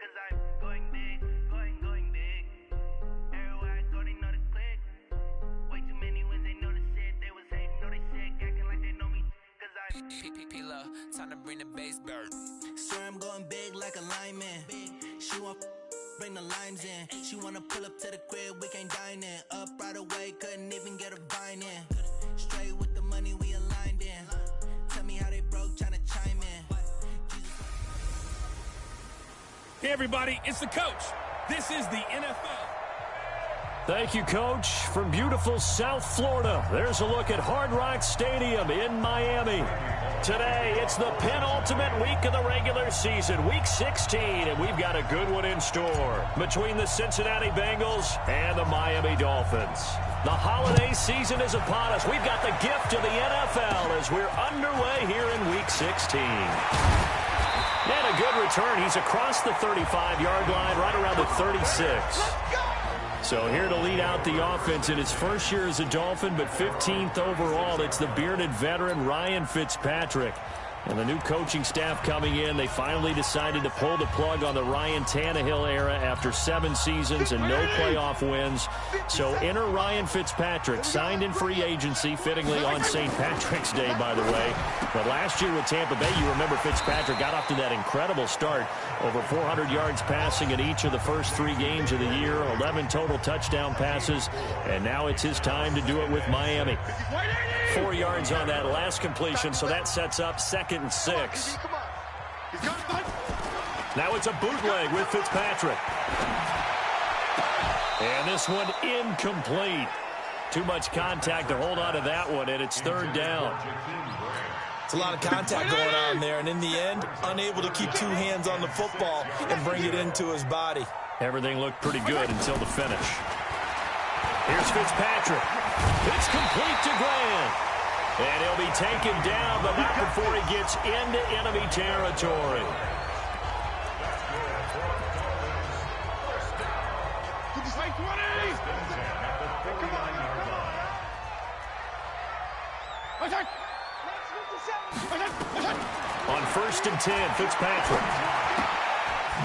cause I'm going big, going big. Everywhere I go, they know the click. Way too many wins, they know the shit. They was hating, know they sick, acting like they know me, cause I'm P-P-P-Lo, time to bring the bass bird. Swear I'm going big like a lineman. She want bring the limes in. She wanna pull up to the crib, we can't dine in. Up right away, couldn't even get a vine in. Straight with the money we aligned in. Tell me how they broke, tryna chime in. Hey everybody, it's the coach. This is the NFL. Thank you, Coach. From beautiful South Florida, there's a look at Hard Rock Stadium in Miami. Today, it's the penultimate week of the regular season, Week 16, and we've got a good one in store between the Cincinnati Bengals and the Miami Dolphins. The holiday season is upon us. We've got the gift of the NFL as we're underway here in Week 16. And a good return. He's across the 35-yard line, right around the 36. So here to lead out the offense in his first year as a Dolphin, but 15th overall, it's the bearded veteran Ryan Fitzpatrick. And the new coaching staff coming in, they finally decided to pull the plug on the Ryan Tannehill era after 7 seasons and no playoff wins. So enter Ryan Fitzpatrick, signed in free agency, fittingly on St. Patrick's Day, by the way. But last year with Tampa Bay, you remember Fitzpatrick got off to that incredible start. Over 400 yards passing in each of the first 3 games of the year, 11 total touchdown passes, and now it's his time to do it with Miami. 4 yards on that last completion, so that sets up 2nd and 6. Now it's a bootleg with Fitzpatrick. And this one incomplete. Too much contact to hold on to that one, and it's 3rd down. It's a lot of contact going on there, and in the end, unable to keep 2 hands on the football and bring it into his body. Everything looked pretty good until the finish. Here's Fitzpatrick. It's complete to Grant. And he'll be taken down, but not before he gets into enemy territory. On 1st and 10, Fitzpatrick.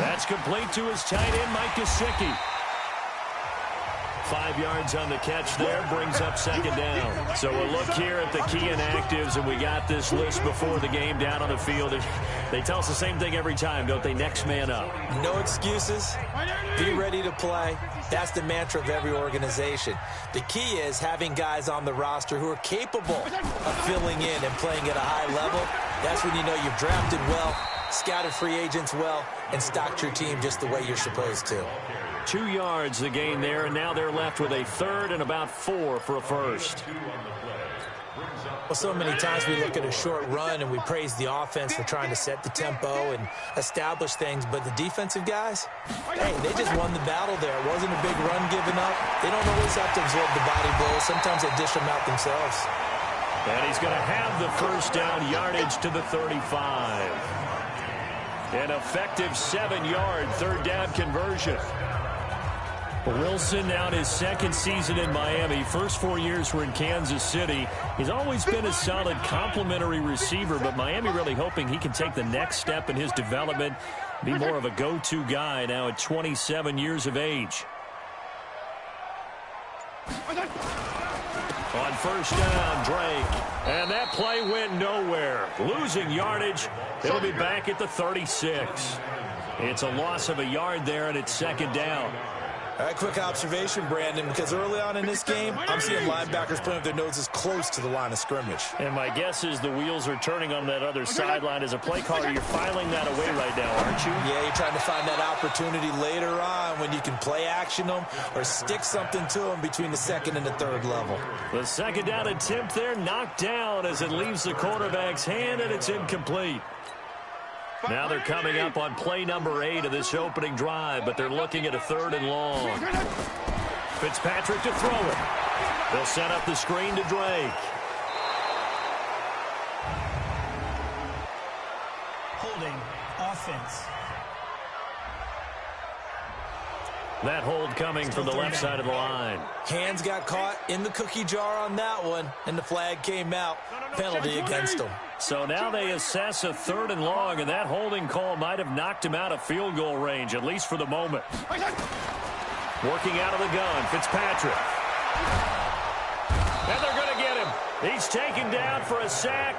That's complete to his tight end, Mike Gesicki. 5 yards on the catch there, brings up 2nd down. So we'll look here at the key inactives, and we got this list before the game down on the field. They tell us the same thing every time, don't they? Next man up. No excuses. Be ready to play. That's the mantra of every organization. The key is having guys on the roster who are capable of filling in and playing at a high level. That's when you know you've drafted well, scouted free agents well, and stocked your team just the way you're supposed to. 2 yards the gain there, and now they're left with a 3rd and about 4 for a first. Well, so many times we look at a short run and we praise the offense for trying to set the tempo and establish things, but the defensive guys, hey, they just won the battle there. It wasn't a big run given up. They don't always have to absorb the body blows. Sometimes they dish them out themselves. And he's going to have the 1st down yardage to the 35. An effective 7-yard 3rd down conversion. Wilson now in his 2nd season in Miami. First 4 years were in Kansas City. He's always been a solid complementary receiver, but Miami really hoping he can take the next step in his development, be more of a go-to guy now at 27 years of age. On 1st down, Drake. And that play went nowhere. Losing yardage. It'll be back at the 36. It's a loss of a yard there, and it's 2nd down. All right, quick observation, Brandon, because early on in this game, I'm seeing linebackers playing with their noses close to the line of scrimmage. And my guess is the wheels are turning on that other sideline. As a play caller, you're filing that away right now, aren't you? Yeah, you're trying to find that opportunity later on when you can play action them or stick something to them between the 2nd and the 3rd level. The 2nd down attempt there knocked down as it leaves the quarterback's hand, and it's incomplete. Now they're coming up on play number 8 of this opening drive, but they're looking at a 3rd and long. Fitzpatrick to throw it. They'll set up the screen to Drake. Holding offense. That hold coming from the left side of the line. Hands got caught in the cookie jar on that one, and the flag came out. Penalty against them. So now they assess a 3rd and long, and that holding call might have knocked him out of field goal range, at least for the moment. Working out of the gun, Fitzpatrick. And they're going to get him. He's taken down for a sack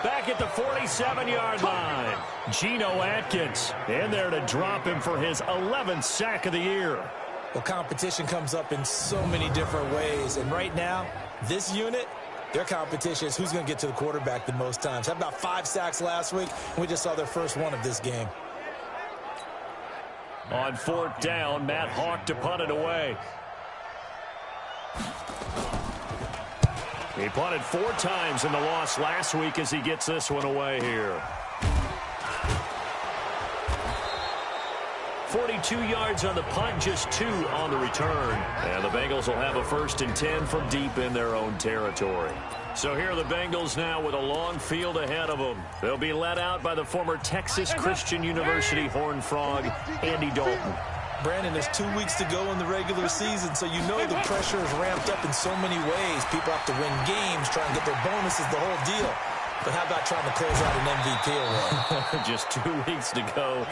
back at the 47-yard line. Geno Atkins in there to drop him for his 11th sack of the year. Well, competition comes up in so many different ways, and right now, this unit, their competition is who's going to get to the quarterback the most times. Had about 5 sacks last week, and we just saw their first one of this game. On 4th down, Matt Hawk to punt it away. He punted 4 times in the loss last week as he gets this one away here. 42 yards on the punt, just 2 on the return. And the Bengals will have a 1st and 10 from deep in their own territory. So here are the Bengals now with a long field ahead of them. They'll be led out by the former Texas Christian University Horned Frog, Andy Dalton. Brandon, there's 2 weeks to go in the regular season, so you know the pressure is ramped up in so many ways. People have to win games, try and get their bonuses, the whole deal. But how about trying to close out an MVP award? Just 2 weeks to go.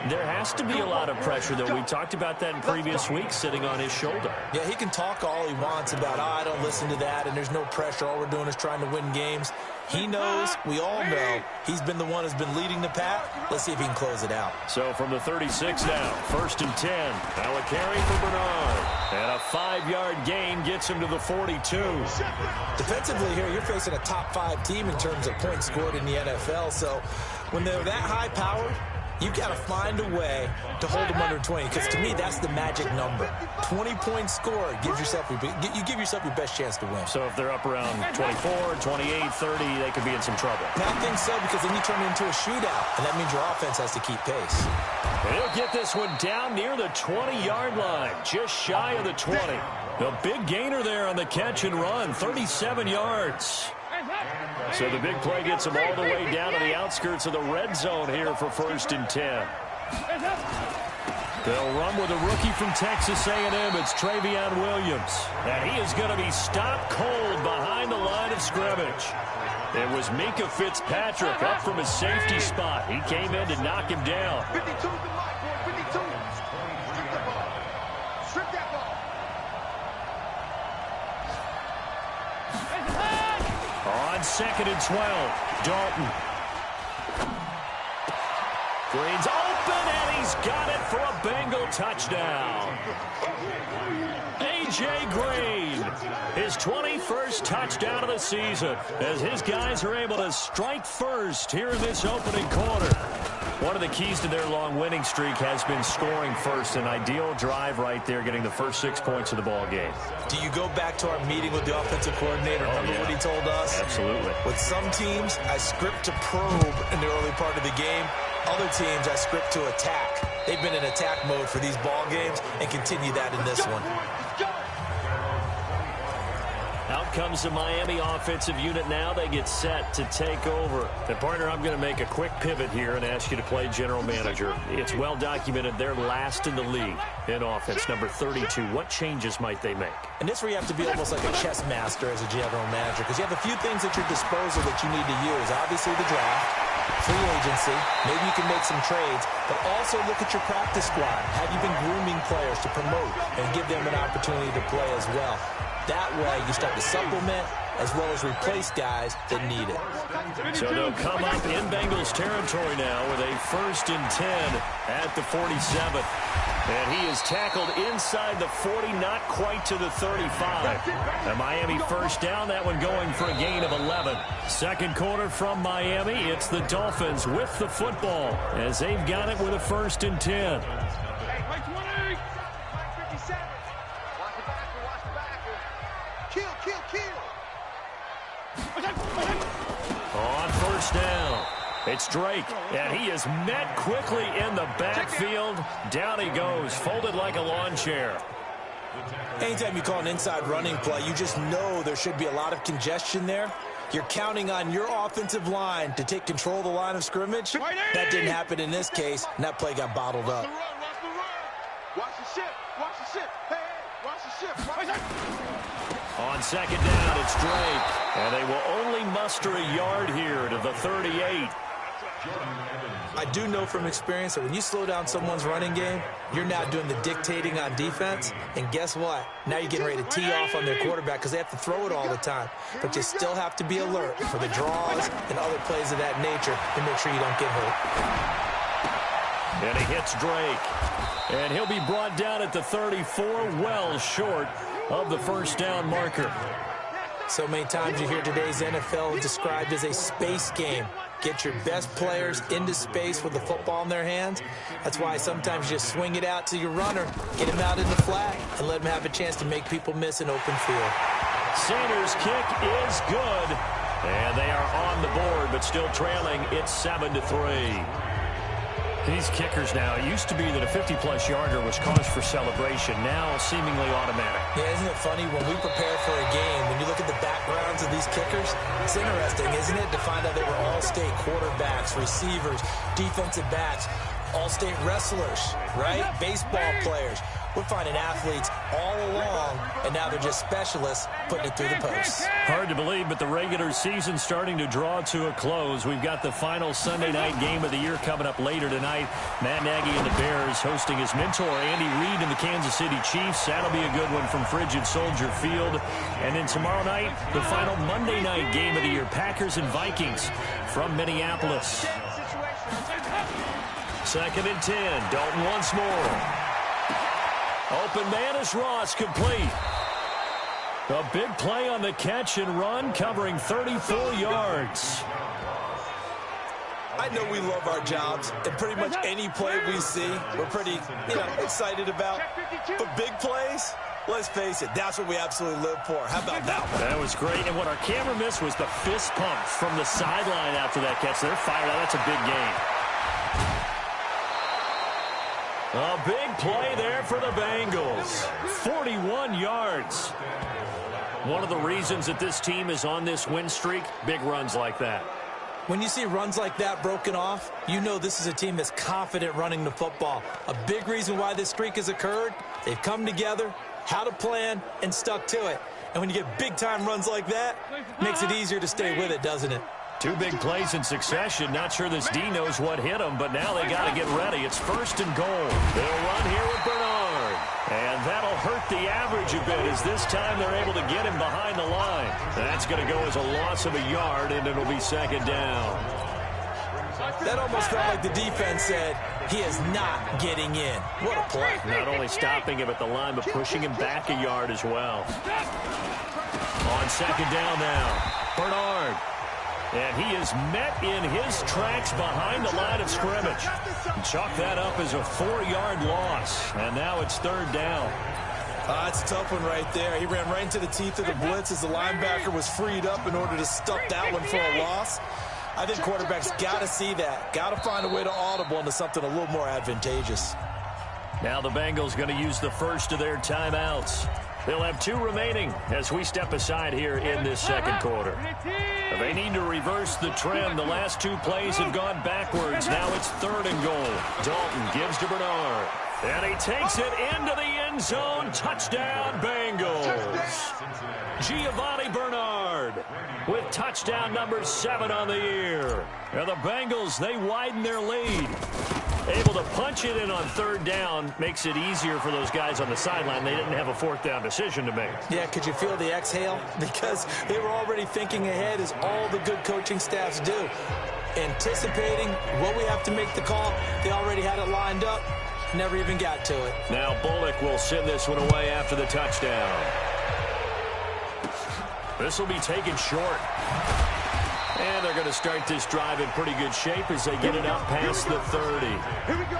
There has to be a lot of pressure, though. We talked about that in previous weeks, sitting on his shoulder. Yeah, he can talk all he wants about, I don't listen to that, and there's no pressure. All we're doing is trying to win games. He knows, we all know, he's been the one who's been leading the pack. Let's see if he can close it out. So from the 36 now, 1st and 10. Now a carry for Bernard. And a 5-yard gain gets him to the 42. Defensively here, you're facing a top 5 team in terms of points scored in the NFL. So when they're that high powered, you got to find a way to hold them under 20, because to me, that's the magic number. 20 points scored, you give yourself your best chance to win. So if they're up around 24, 28, 30, they could be in some trouble. I think so, because then you turn it into a shootout, and that means your offense has to keep pace. And he'll get this one down near the 20-yard line, just shy of the 20. The big gainer there on the catch and run, 37 yards. So the big play gets him all the way down to the outskirts of the red zone here for 1st and 10. They'll run with a rookie from Texas A&M. It's Travion Williams. And he is going to be stopped cold behind the line of scrimmage. It was Minkah Fitzpatrick up from his safety spot. He came in to knock him down. 52's the mark, boy. 52. Strip that ball. Strip that ball. On 2nd and 12, Dalton. Green's open, and he's got it for a Bengal touchdown. A.J. Green, his 21st touchdown of the season, as his guys are able to strike first here in this opening quarter. One of the keys to their long winning streak has been scoring first. An ideal drive right there, getting the first 6 points of the ball game. Do you go back to our meeting with the offensive coordinator? Remember what he told us? Absolutely. With some teams, I script to probe in the early part of the game. Other teams, I script to attack. They've been in attack mode for these ball games and continue that in this one. Out comes the Miami offensive unit now. They get set to take over. And, partner, I'm going to make a quick pivot here and ask you to play general manager. It's well documented they're last in the league in offense, number 32. What changes might they make? And this where you have to be almost like a chess master as a general manager, because you have a few things at your disposal that you need to use. Obviously, the draft, free agency, maybe you can make some trades, but also look at your practice squad. Have you been grooming players to promote and give them an opportunity to play as well? That way, you start to supplement as well as replace guys that need it. So they'll come up in Bengals territory now with a 1st and 10 at the 47. And he is tackled inside the 40, not quite to the 35. A Miami 1st down, that one going for a gain of 11. Second quarter from Miami, it's the Dolphins with the football as they've got it with a 1st and 10. On 1st down, it's Drake, and he is met quickly in the backfield. Down he goes, folded like a lawn chair. Anytime you call an inside running play, you just know there should be a lot of congestion there. You're counting on your offensive line to take control of the line of scrimmage. That didn't happen in this case, and that play got bottled up. Watch the ship. Watch the ship. Hey. On second down, it's Drake. And they will only muster a yard here to the 38. I do know from experience that when you slow down someone's running game, you're now doing the dictating on defense. And guess what? Now you're getting ready to tee off on their quarterback because they have to throw it all the time. But you still have to be alert for the draws and other plays of that nature to make sure you don't get hurt. And he hits Drake. And he'll be brought down at the 34, well short of the first down marker. So many times you hear today's NFL described as a space game. Get your best players into space with the football in their hands. That's why sometimes you just swing it out to your runner, get him out in the flat, and let him have a chance to make people miss an open field. Sanders' kick is good. And they are on the board, but still trailing. It's 7-3. These kickers now, it used to be that a 50-plus yarder was cause for celebration. Now seemingly automatic. Yeah, isn't it funny? When we prepare for a game, when you look at the backgrounds of these kickers, it's interesting, isn't it, to find out they were all-state quarterbacks, receivers, defensive backs, all-state wrestlers, right? Baseball players. We're finding athletes all along, and now they're just specialists putting it through the posts. Hard to believe, but the regular season's starting to draw to a close. We've got the final Sunday night game of the year coming up later tonight. Matt Nagy and the Bears hosting his mentor, Andy Reid, and the Kansas City Chiefs. That'll be a good one from frigid Soldier Field. And then tomorrow night, the final Monday night game of the year, Packers and Vikings from Minneapolis. 2nd and 10. Dalton once more. Open man is Ross, complete. A big play on the catch and run, covering 34 yards. I know we love our jobs, and pretty much any play we see, we're pretty, excited about. But big plays, let's face it, that's what we absolutely live for. How about that one? That was great, and what our camera missed was the fist pump from the sideline after that catch. They're fired out. That's a big game. A big play there for the Bengals. 41 yards. One of the reasons that this team is on this win streak, big runs like that. When you see runs like that broken off, you know this is a team that's confident running the football. A big reason why this streak has occurred, they've come together, had a plan, and stuck to it. And when you get big-time runs like that, it makes it easier to stay with it, doesn't it? Two big plays in succession. Not sure this D knows what hit him, but now they got to get ready. It's 1st and goal. They'll run here with Bernard. And that'll hurt the average a bit as this time they're able to get him behind the line. That's going to go as a loss of a yard, and it'll be 2nd down. That almost felt like the defense said, he is not getting in. What a play. Not only stopping him at the line, but pushing him back a yard as well. On 2nd down now, Bernard. And he is met in his tracks behind the line of scrimmage. Chalk that up as a 4-yard loss. And now it's 3rd down. It's a tough one right there. He ran right into the teeth of the blitz as the linebacker was freed up in order to stuff that one for a loss. I think quarterbacks got to see that. Got to find a way to audible into something a little more advantageous. Now the Bengals going to use the first of their timeouts. They'll have 2 remaining as we step aside here in this 2nd quarter. They need to reverse the trend. The last 2 plays have gone backwards. Now it's 3rd and goal. Dalton gives to Bernard. And he takes it into the end zone. Touchdown, Bengals. Giovanni Bernard with touchdown number 7 on the year. And the Bengals, they widen their lead. Able to punch it in on 3rd down makes it easier for those guys on the sideline. They didn't have a 4th down decision to make. Yeah, could you feel the exhale? Because they were already thinking ahead, as all the good coaching staffs do. Anticipating what we have to make the call. They already had it lined up. Never even got to it. Now Bullock will send this one away after the touchdown. This will be taken short. And they're going to start this drive in pretty good shape as they get it up past the 30. Here we go.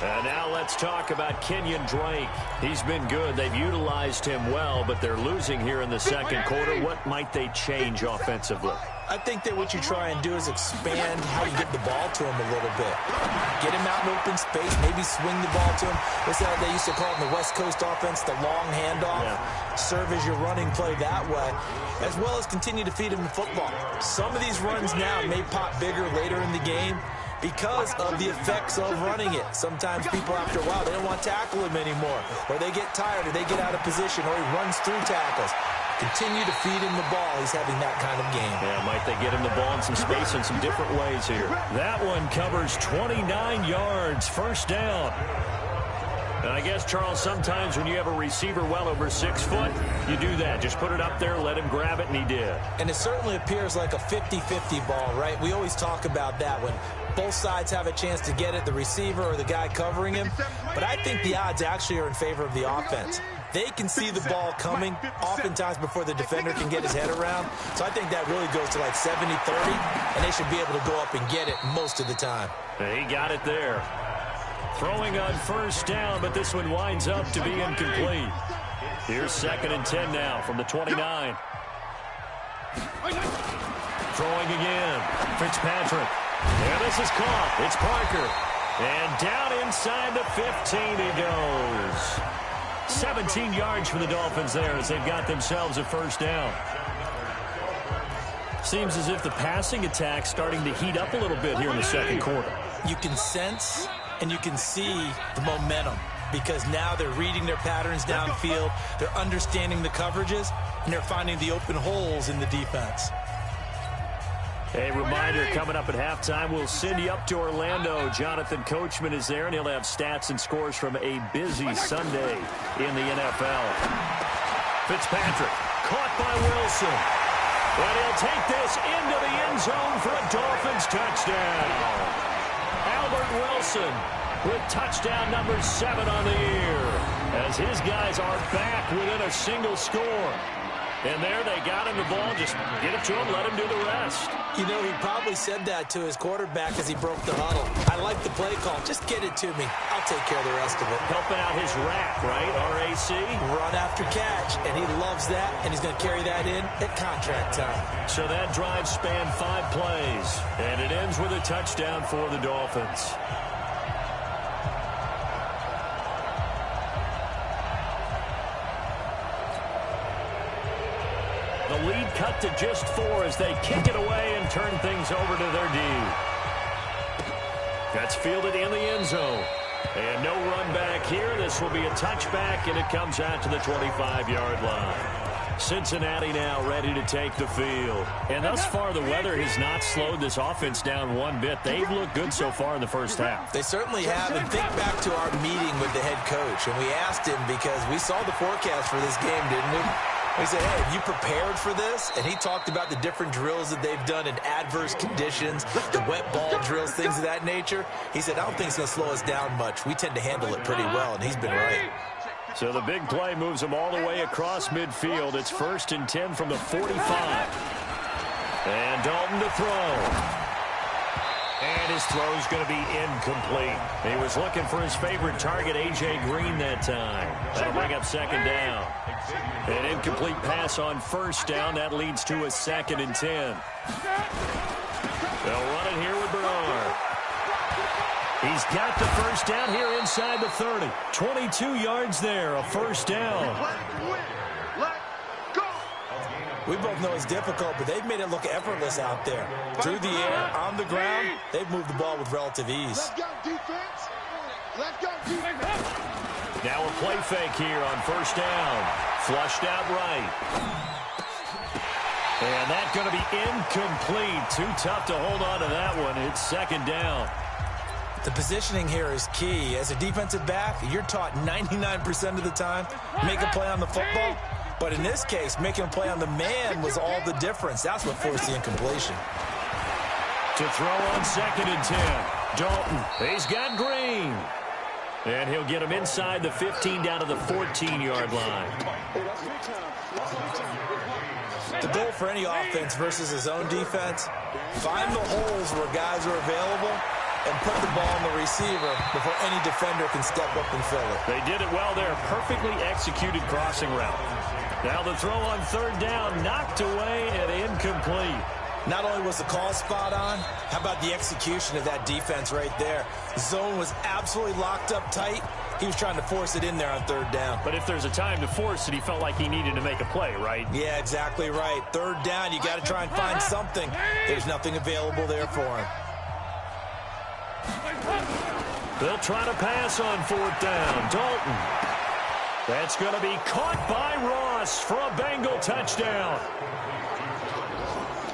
And now let's talk about Kenyon Drake. He's been good. They've utilized him well, but they're losing here in the 2nd quarter. What might they change offensively? I think that what you try and do is expand how you get the ball to him a little bit. Get him out in open space, maybe swing the ball to him. What's that they used to call it in the West Coast offense, the long handoff? Yeah. Serve as your running play that way, as well as continue to feed him the football. Some of these runs now may pop bigger later in the game because of the effects of running it. Sometimes people, after a while, they don't want to tackle him anymore, or they get tired, or they get out of position, or he runs through tackles. Continue to feed him the ball. He's having that kind of game. Yeah, might they get him the ball in some space in some different ways here. That one covers 29 yards, first down. And I guess, Charles, sometimes when you have a receiver well over 6 foot, you do that. Just put it up there, let him grab it, and he did. And it certainly appears like a 50-50 ball, right? We always talk about that when both sides have a chance to get it, the receiver or the guy covering him. But I think the odds actually are in favor of the offense. They can see the ball coming oftentimes before the defender can get his head around. So I think that really goes to like 70-30, and they should be able to go up and get it most of the time. He got it there. Throwing on first down, but this one winds up to be incomplete. Here's 2nd and 10 now from the 29. Throwing again. Fitzpatrick. And this is caught. It's Parker. And down inside the 15 he goes. 17 yards for the Dolphins there as they've got themselves a first down. Seems as if the passing attack's starting to heat up a little bit here in the second quarter. You can sense and you can see the momentum because now they're reading their patterns downfield, they're understanding the coverages, and they're finding the open holes in the defense. A reminder, coming up at halftime, we'll send you up to Orlando. Jonathan Coachman is there, and he'll have stats and scores from a busy Sunday in the NFL. Fitzpatrick, caught by Wilson. And he'll take this into the end zone for a Dolphins touchdown. Albert Wilson with touchdown number 7 on the year as his guys are back within a single score. And there they got him the ball. Just get it to him, let him do the rest. You know, he probably said that to his quarterback as he broke the huddle. I like the play call. Just get it to me. I'll take care of the rest of it. Helping out his rack, right? RAC. Run after catch, and he loves that, and he's going to carry that in at contract time. So that drive spanned 5 plays, and it ends with a touchdown for the Dolphins. The lead cut to just 4 as they kick it away and turn things over to their D. That's fielded in the end zone. And no run back here. This will be a touchback, and it comes out to the 25-yard line. Cincinnati now ready to take the field. And thus far, the weather has not slowed this offense down one bit. They've looked good so far in the first half. They certainly have. And think back to our meeting with the head coach. And we asked him because we saw the forecast for this game, didn't we? We said, hey, have you prepared for this? And he talked about the different drills that they've done in adverse conditions, the wet ball drills, things of that nature. He said, I don't think it's going to slow us down much. We tend to handle it pretty well, and he's been right. So the big play moves them all the way across midfield. It's 1st and 10 from the 45. And Dalton to throw. And his throw's going to be incomplete. He was looking for his favorite target, A.J. Green, that time. That'll bring up 2nd down. An incomplete pass on 1st down. That leads to a 2nd and 10. They'll run it here with Bernard. He's got the first down here inside the 30. 22 yards there, a first down. We both know it's difficult, but they've made it look effortless out there. Through the air, on the ground, they've moved the ball with relative ease. Let's go, defense. Let's go, defense. Now a play fake here on 1st down. Flushed out right. And that's going to be incomplete. Too tough to hold on to that one. It's 2nd down. The positioning here is key. As a defensive back, you're taught 99% of the time, make a play on the football. But in this case, making a play on the man was all the difference. That's what forced the incompletion. To throw on 2nd and 10. Dalton, he's got Green. And he'll get him inside the 15 down to the 14-yard line. The goal for any offense versus his own defense, find the holes where guys are available and put the ball on the receiver before any defender can step up and fill it. They did it well there. Perfectly executed crossing route. Now the throw on 3rd down, knocked away and incomplete. Not only was the call spot on, how about the execution of that defense right there? The zone was absolutely locked up tight. He was trying to force it in there on 3rd down. But if there's a time to force it, he felt like he needed to make a play, right? Yeah, exactly right. 3rd down, you got to try and find something. There's nothing available there for him. They'll try to pass on 4th down. Dalton. That's going to be caught by Ross for a Bengal touchdown.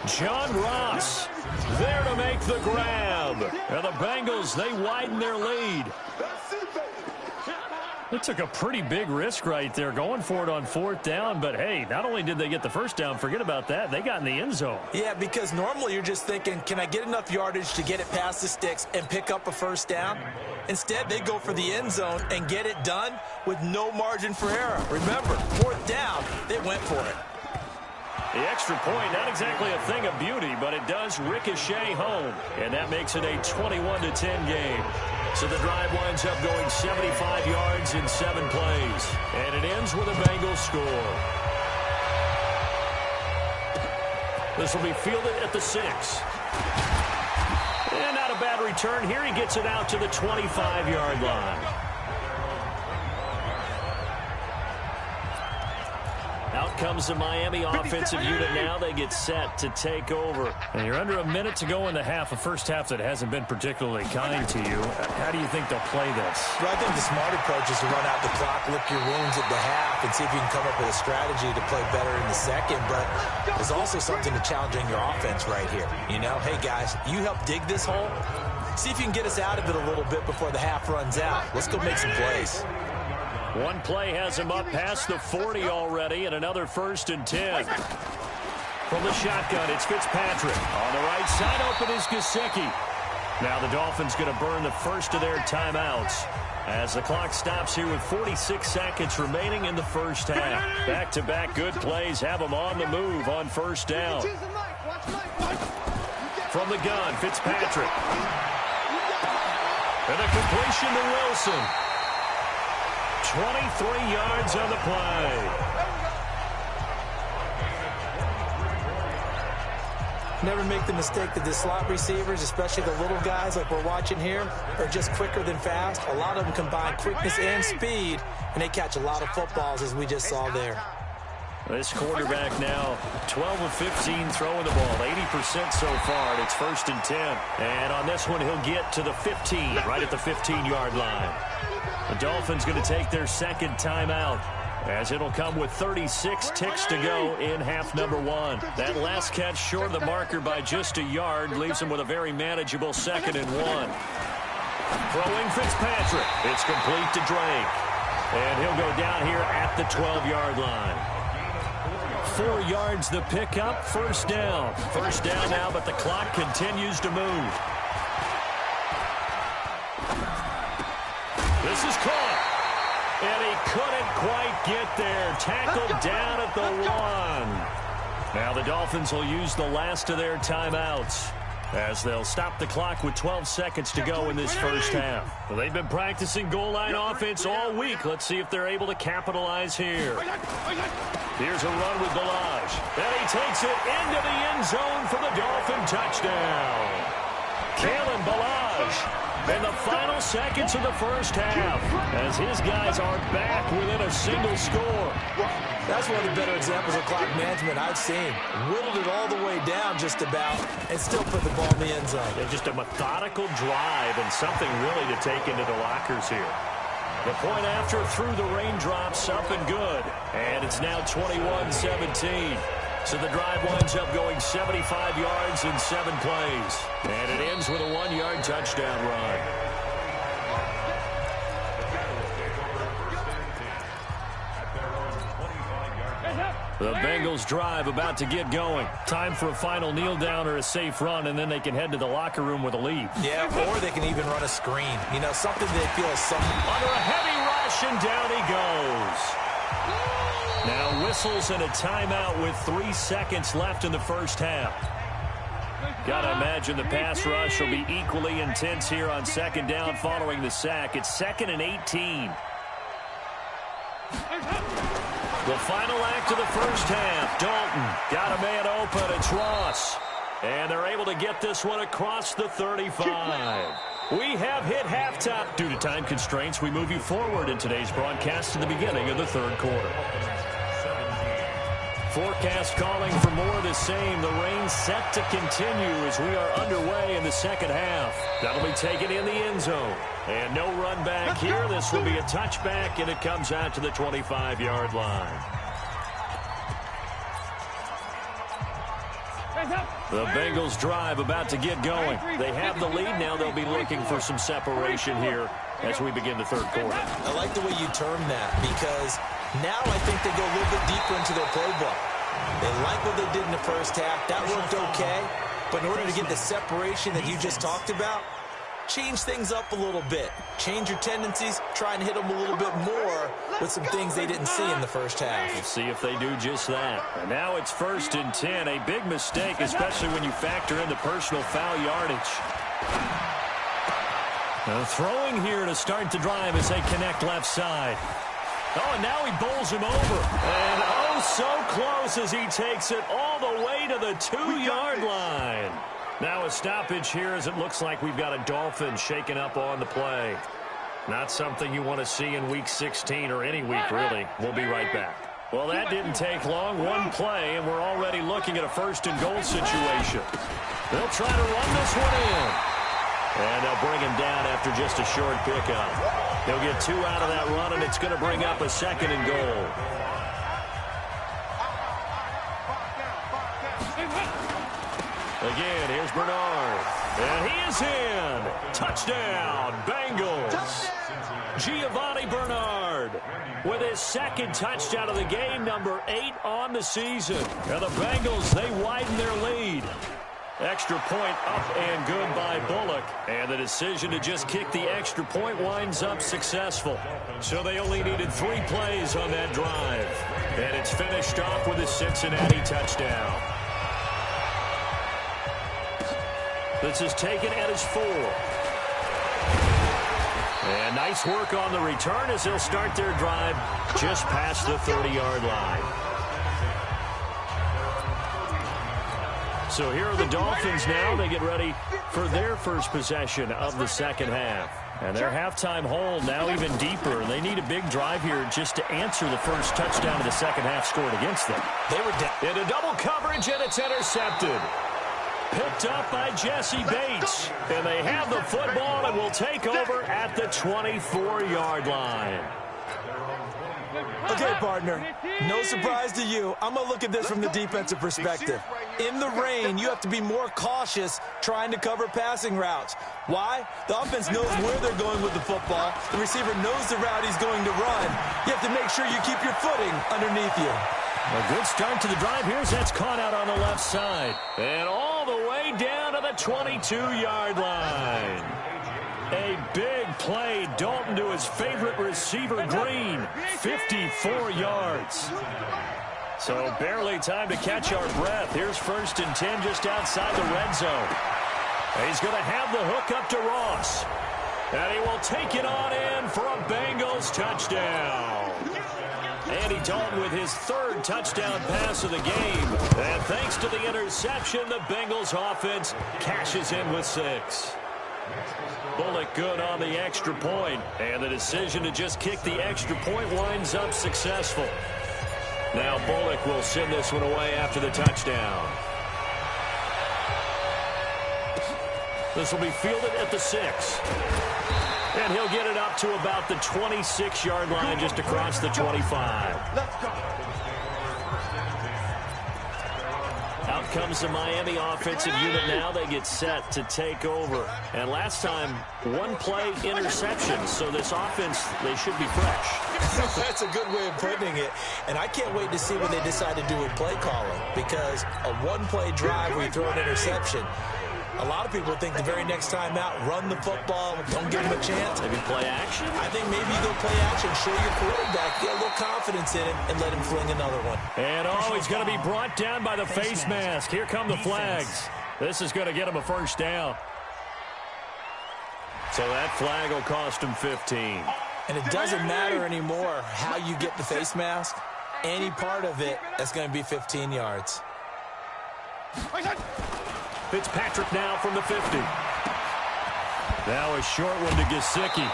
John Ross there to make the grab. And the Bengals, they widen their lead. They took a pretty big risk right there going for it on 4th down. But, hey, not only did they get the first down, forget about that, they got in the end zone. Yeah, because normally you're just thinking, can I get enough yardage to get it past the sticks and pick up a first down? Instead, they go for the end zone and get it done with no margin for error. Remember, 4th down, they went for it. The extra point, not exactly a thing of beauty, but it does ricochet home. And that makes it a 21-10 game. So the drive winds up going 75 yards in 7 plays. And it ends with a Bengals score. This will be fielded at the 6. And not a bad return here. He gets it out to the 25-yard line. Out comes the Miami offensive unit now. They get set to take over. And you're under a minute to go in the half, a first half that hasn't been particularly kind to you. How do you think they'll play this? Well, I think the smart approach is to run out the clock, lick your wounds at the half, and see if you can come up with a strategy to play better in the second. But there's also something to challenging your offense right here. You know, hey, guys, you help dig this hole. See if you can get us out of it a little bit before the half runs out. Let's go make some plays. One play has him up past the 40 already, and another 1st and 10. From the shotgun, it's Fitzpatrick. On the right side, open is Gesicki. Now the Dolphins going to burn the first of their timeouts as the clock stops here with 46 seconds remaining in the first half. Back-to-back good plays have them on the move on 1st down. From the gun, Fitzpatrick. And a completion to Wilson. 23 yards on the play. Never make the mistake that the slot receivers, especially the little guys like we're watching here, are just quicker than fast. A lot of them combine quickness and speed, and they catch a lot of footballs, as we just saw there. This quarterback now 12 of 15 throwing the ball, 80% so far, and it's 1st and 10. And on this one, he'll get to the 15, right at the 15-yard line. The Dolphins going to take their second timeout, as it'll come with 36 ticks to go in half number 1. That last catch short of the marker by just a yard leaves him with a very manageable 2nd and 1. Throwing Fitzpatrick. It's complete to Drake. And he'll go down here at the 12-yard line. 4 yards the pickup, 1st down. 1st down now, but the clock continues to move. This is caught. And he couldn't quite get there. Tackled down at the 1. Now the Dolphins will use the last of their timeouts, as they'll stop the clock with 12 seconds to go in this first half. Well, they've been practicing goal line offense all week. Let's see if they're able to capitalize here. Here's a run with Balaj. And he takes it into the end zone for the Dolphin touchdown. Kalen Balaj in the final seconds of the first half, as his guys are back within a single score. That's one of the better examples of clock management I've seen. Whittled it all the way down just about and still put the ball in the end zone. Yeah, just a methodical drive and something really to take into the lockers here. The point after through the raindrops, something good. And it's now 21-17. So the drive winds up going 75 yards in 7 plays. And it ends with a 1-yard touchdown run. The Bengals drive about to get going. Time for a final kneel down or a safe run, and then they can head to the locker room with a lead. Yeah, or they can even run a screen. You know, something they feel is something. Under a heavy rush, and down he goes. Now whistles and a timeout with 3 seconds left in the first half. Gotta imagine the pass rush will be equally intense here on 2nd down following the sack. It's 2nd and 18. The final act of the first half. Dalton got a man open. It's Ross. And they're able to get this one across the 35. We have hit halftime. Due to time constraints, we move you forward in today's broadcast to the beginning of the 3rd quarter. Forecast calling for more of the same. The rain set to continue as we are underway in the second half. That'll be taken in the end zone. And no run back here. This will be a touchback, and it comes out to the 25-yard line. The Bengals drive about to get going. They have the lead now. They'll be looking for some separation here as we begin the third quarter. I like the way you term that because now I think they go a little bit deeper into their playbook. They like what they did in the first half. That worked okay. But in order to get the separation that you just talked about, change things up a little bit. Change your tendencies. Try and hit them a little bit more with some things they didn't see in the first half. We'll see if they do just that. And now it's 1st and 10. A big mistake, especially when you factor in the personal foul yardage. Throwing here to start the drive as they connect left side. Oh, and now he bowls him over. And oh, so close as he takes it all the way to the 2-yard line. Now a stoppage here as it looks like we've got a Dolphin shaken up on the play. Not something you want to see in Week 16 or any week, really. We'll be right back. Well, that didn't take long. One play, and we're already looking at a 1st and goal situation. They'll try to run this one in. And they'll bring him down after just a short pickup. He'll get 2 out of that run, and it's going to bring up a 2nd and goal. Again, here's Bernard. And he is in. Touchdown, Bengals. Giovanni Bernard with his 2nd touchdown of the game, number 8 on the season. And the Bengals, they widen their lead. Extra point up and good by Bullock. And the decision to just kick the extra point winds up successful. So they only needed 3 plays on that drive. And it's finished off with a Cincinnati touchdown. This is taken at his 4. And nice work on the return as they'll start their drive just past the 30-yard line. So here are the Dolphins now. They get ready for their first possession of the second half. And their halftime hold now even deeper. They need a big drive here just to answer the first touchdown of the second half scored against them. They were down into double coverage, and it's intercepted. Picked up by Jesse Bates. And they have the football and will take over at the 24-yard line. Okay, partner, no surprise to you. I'm going to look at this from the defensive perspective. In the rain, you have to be more cautious trying to cover passing routes. Why? The offense knows where they're going with the football. The receiver knows the route he's going to run. You have to make sure you keep your footing underneath you. A good start to the drive. Here's that's caught out on the left side. And all the way down to the 22-yard line. A big play. Dalton to his favorite receiver, Green. 54 yards. So barely time to catch our breath. Here's 1st and 10 just outside the red zone. And he's going to have the hook up to Ross. And he will take it on in for a Bengals touchdown. Andy Dalton with his 3rd touchdown pass of the game. And thanks to the interception, the Bengals offense cashes in with 6. Bullock good on the extra point. And the decision to just kick the extra point winds up successful. Now Bullock will send this one away after the touchdown. This will be fielded at the 6. And he'll get it up to about the 26-yard line just across the 25. Let's go. Out comes the Miami offensive unit now. They get set to take over. And last time, 1-play interception. So this offense, they should be fresh. That's a good way of putting it. And I can't wait to see what they decide to do with play calling. Because a 1-play drive where you throw an interception, a lot of people think the very next time out, run the football, don't give him a chance. Maybe play action? I think maybe you go play action, show your quarterback, get a little confidence in him, and let him fling another one. And he's going to be brought down by the face mask. Here come the flags. This is going to get him a 1st down. So that flag will cost him 15. And it doesn't matter anymore how you get the face mask. Any part of it, that's going to be 15 yards. Fitzpatrick now from the 50. Now a short one to Gesicki.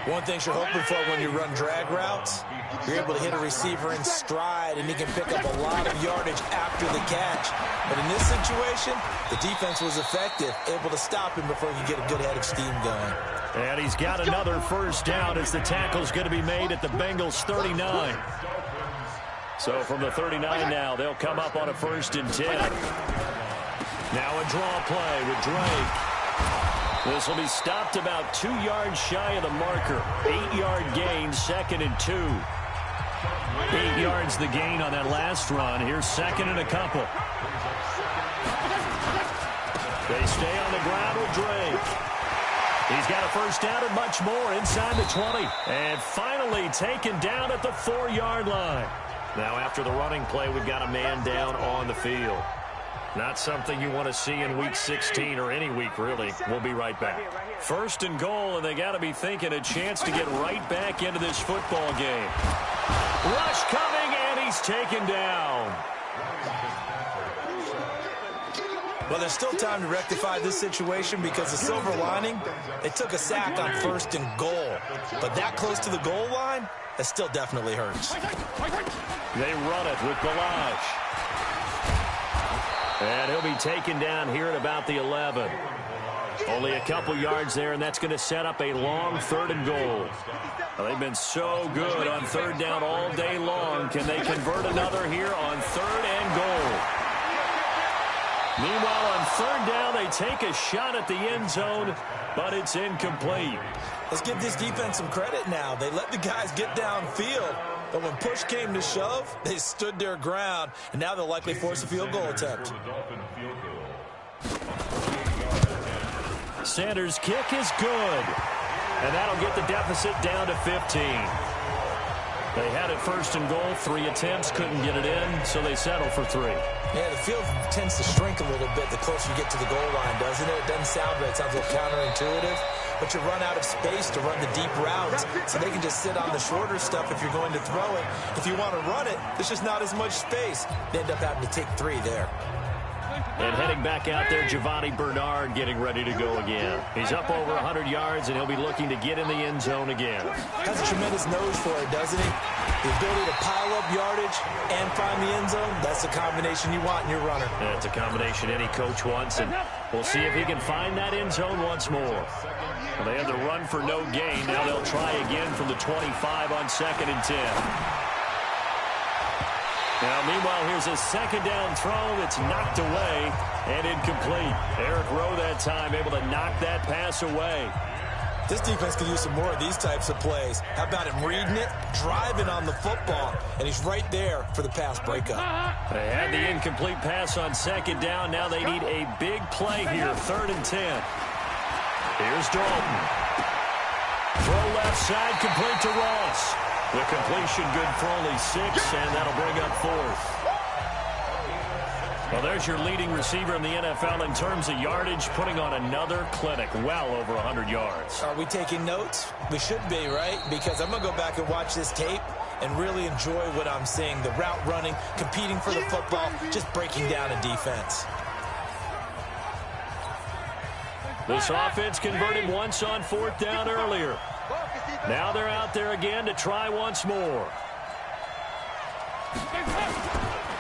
One thing you're hoping for when you run drag routes, you're able to hit a receiver in stride, and he can pick up a lot of yardage after the catch. But in this situation, the defense was effective, able to stop him before he could get a good head of steam going. And he's got another first down as the tackle's going to be made at the Bengals 39. So from the 39 now, they'll come up on a 1st and 10. Now a draw play with Drake. This will be stopped about 2 yards shy of the marker. 8-yard gain, 2nd and 2. 8 yards the gain on that last run. Here's 2nd and a couple. They stay on the ground with Drake. He's got a first down and much more inside the 20. And finally taken down at the 4-yard line. Now after the running play, we've got a man down on the field. Not something you want to see in Week 16 or any week, really. We'll be right back. 1st and goal, and they got to be thinking a chance to get right back into this football game. Rush coming, and he's taken down. Well, there's still time to rectify this situation because the silver lining, they took a sack on 1st and goal. But that close to the goal line, that still definitely hurts. They run it with Balaj. And he'll be taken down here at about the 11. Only a couple yards there, and that's going to set up a long 3rd and goal. Well, they've been so good on 3rd down all day long. Can they convert another here on 3rd and goal? Meanwhile, on 3rd down, they take a shot at the end zone, but it's incomplete. Let's give this defense some credit now. They let the guys get downfield, but when push came to shove, they stood their ground, and now they'll likely force a field goal attempt. Sanders' kick is good, and that'll get the deficit down to 15. They had it 1st and goal, 3 attempts, couldn't get it in, so they settle for 3. Yeah, the field tends to shrink a little bit the closer you get to the goal line, doesn't it? It doesn't sound right. It sounds a little counterintuitive. But you run out of space to run the deep routes, so they can just sit on the shorter stuff if you're going to throw it. If you want to run it, there's just not as much space. They end up having to take 3 there. And heading back out there, Giovanni Bernard getting ready to go again. He's up over 100 yards, and he'll be looking to get in the end zone again. Has a tremendous nose for it, doesn't he? The ability to pile up yardage and find the end zone, that's the combination you want in your runner. That's a combination any coach wants, and we'll see if he can find that end zone once more. Well, they had the run for no gain. Now they'll try again from the 25 on 2nd and 10. Now, meanwhile, here's a 2nd down throw that's knocked away and incomplete. Eric Rowe that time able to knock that pass away. This defense could use some more of these types of plays. How about him reading it, driving on the football, and he's right there for the pass breakup. They had the incomplete pass on 2nd down. Now they need a big play here, 3rd and 10. Here's Dalton. Throw left side, complete to Ross. The completion good for only 6, and that'll bring up 4th. Well, there's your leading receiver in the NFL in terms of yardage, putting on another clinic, well over 100 yards. Are we taking notes? We should be, right? Because I'm going to go back and watch this tape and really enjoy what I'm seeing. The route running, competing for the football, just breaking down a defense. This offense converted once on 4th down earlier. Now they're out there again to try once more.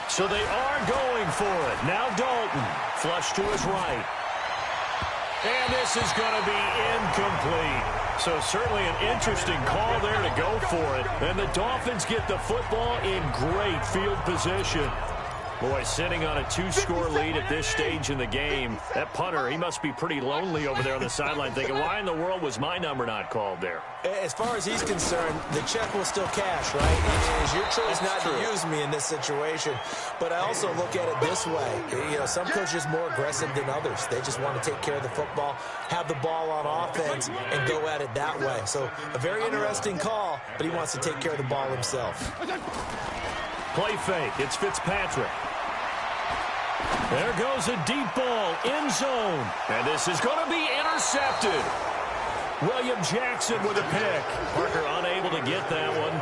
So they are going for it. Now Dalton, flush to his right. And this is going to be incomplete. So certainly an interesting call there to go for it. And the Dolphins get the football in great field position. Boy, sitting on a 2-score lead at this stage in the game, that punter, he must be pretty lonely over there on the sideline thinking, why in the world was my number not called there? As far as he's concerned, the check will still cash, right? It is your choice not to use me in this situation. But I also look at it this way. You know, some coaches are more aggressive than others. They just want to take care of the football, have the ball on offense, and go at it that way. So a very interesting call, but he wants to take care of the ball himself. Play fake. It's Fitzpatrick. There goes a deep ball, end zone. And this is going to be intercepted. William Jackson with a pick. Parker unable to get that one.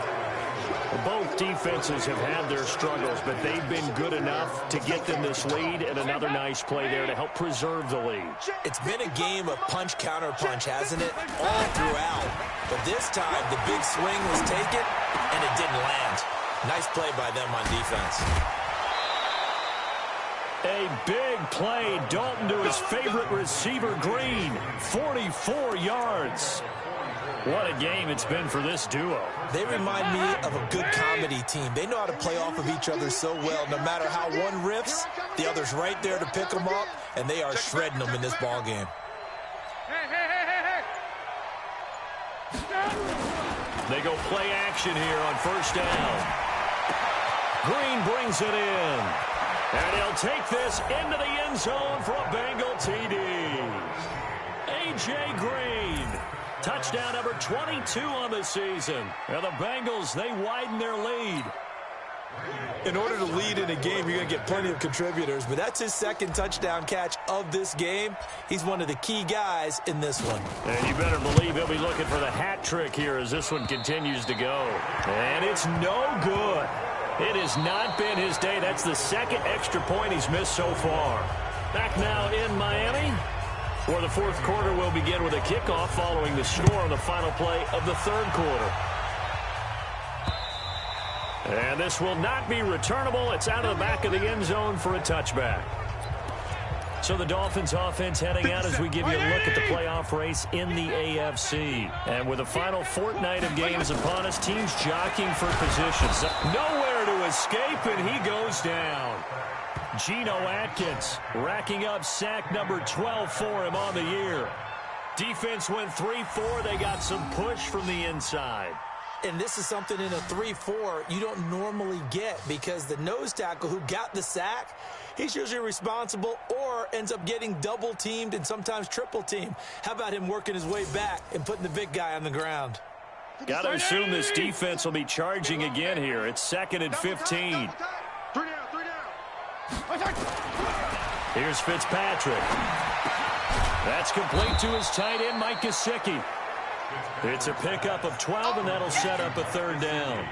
Both defenses have had their struggles, but they've been good enough to get them this lead, and another nice play there to help preserve the lead. It's been a game of punch-counter-punch, hasn't it? All throughout. But this time, the big swing was taken, and it didn't land. Nice play by them on defense. A big play. Dalton to his favorite receiver, Green. 44 yards. What a game it's been for this duo. They remind me of a good comedy team. They know how to play off of each other so well. No matter how one riffs, the other's right there to pick them up, and they are shredding them in this ball game. They go play action here on first down. Green brings it in. And he'll take this into the end zone for a Bengal TD. A.J. Green. Touchdown number 22 on the season. And the Bengals, they widen their lead. In order to lead in a game, you're going to get plenty of contributors, but that's his second touchdown catch of this game. He's one of the key guys in this one. And you better believe he'll be looking for the hat trick here as this one continues to go. And it's no good. It has not been his day. That's the second extra point he's missed so far. Back now in Miami, where the fourth quarter will begin with a kickoff following the score on the final play of the third quarter. And this will not be returnable. It's out of the back of the end zone for a touchback. So the Dolphins offense heading out as we give you a look at the playoff race in the AFC. And with the final fortnight of games upon us, teams jockeying for positions. Nowhere to escape, and he goes down. Geno Atkins racking up sack number 12 for him on the year. Defense went 3-4. They got some push from the inside. And this is something in a 3-4 you don't normally get, because the nose tackle who got the sack, he's usually responsible or ends up getting double-teamed and sometimes triple-teamed. How about him working his way back and putting the big guy on the ground? Got to assume this defense will be charging again here. It's 2nd and 15. Here's Fitzpatrick. That's complete to his tight end, Mike Gesicki. It's a pickup of 12, and that'll set up a third down.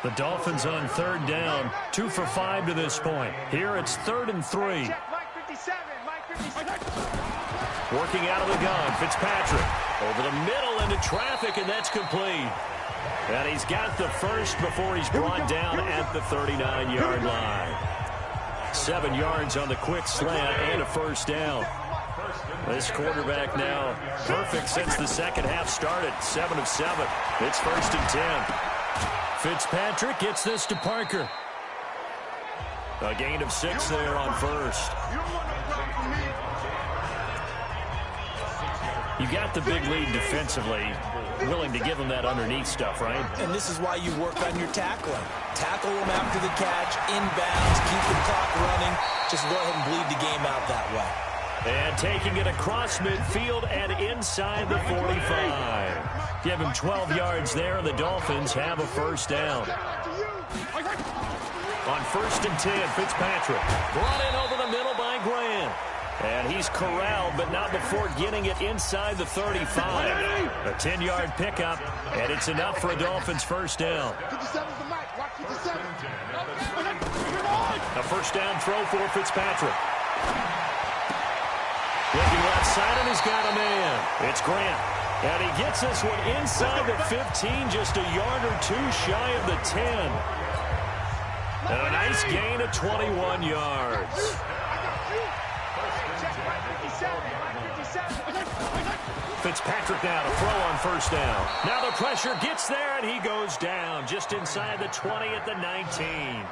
The Dolphins on third down, 2 for 5 to this point. Here it's 3rd and 3. Working out of the gun, Fitzpatrick. Over the middle into traffic, and that's complete. And he's got the first before he's brought down at the 39-yard line. 7 yards on the quick slant and a first down. This quarterback now perfect since the second half started. 7 of 7. It's 1st and 10. Fitzpatrick gets this to Parker. A gain of 6 there on first. You got the big lead defensively. Willing to give him that underneath stuff, right? And this is why you work on your tackling. Tackle him after the catch, inbounds, keep the clock running. Just go ahead and bleed the game out that way. And taking it across midfield and inside the 45. Give him 12 yards there, and the Dolphins have a first down. On 1st and 10, Fitzpatrick. Brought in over the middle by Grant. And he's corralled, but not before getting it inside the 35. A 10-yard pickup, and it's enough for a Dolphins first down. A first down throw for Fitzpatrick. Looking left side, and he's got a man. It's Grant. And he gets this one inside the 15, just a yard or 2 shy of the 10. And a nice gain of 21 yards. Fitzpatrick now to throw on first down. Now the pressure gets there, and he goes down just inside the 20 at the 19.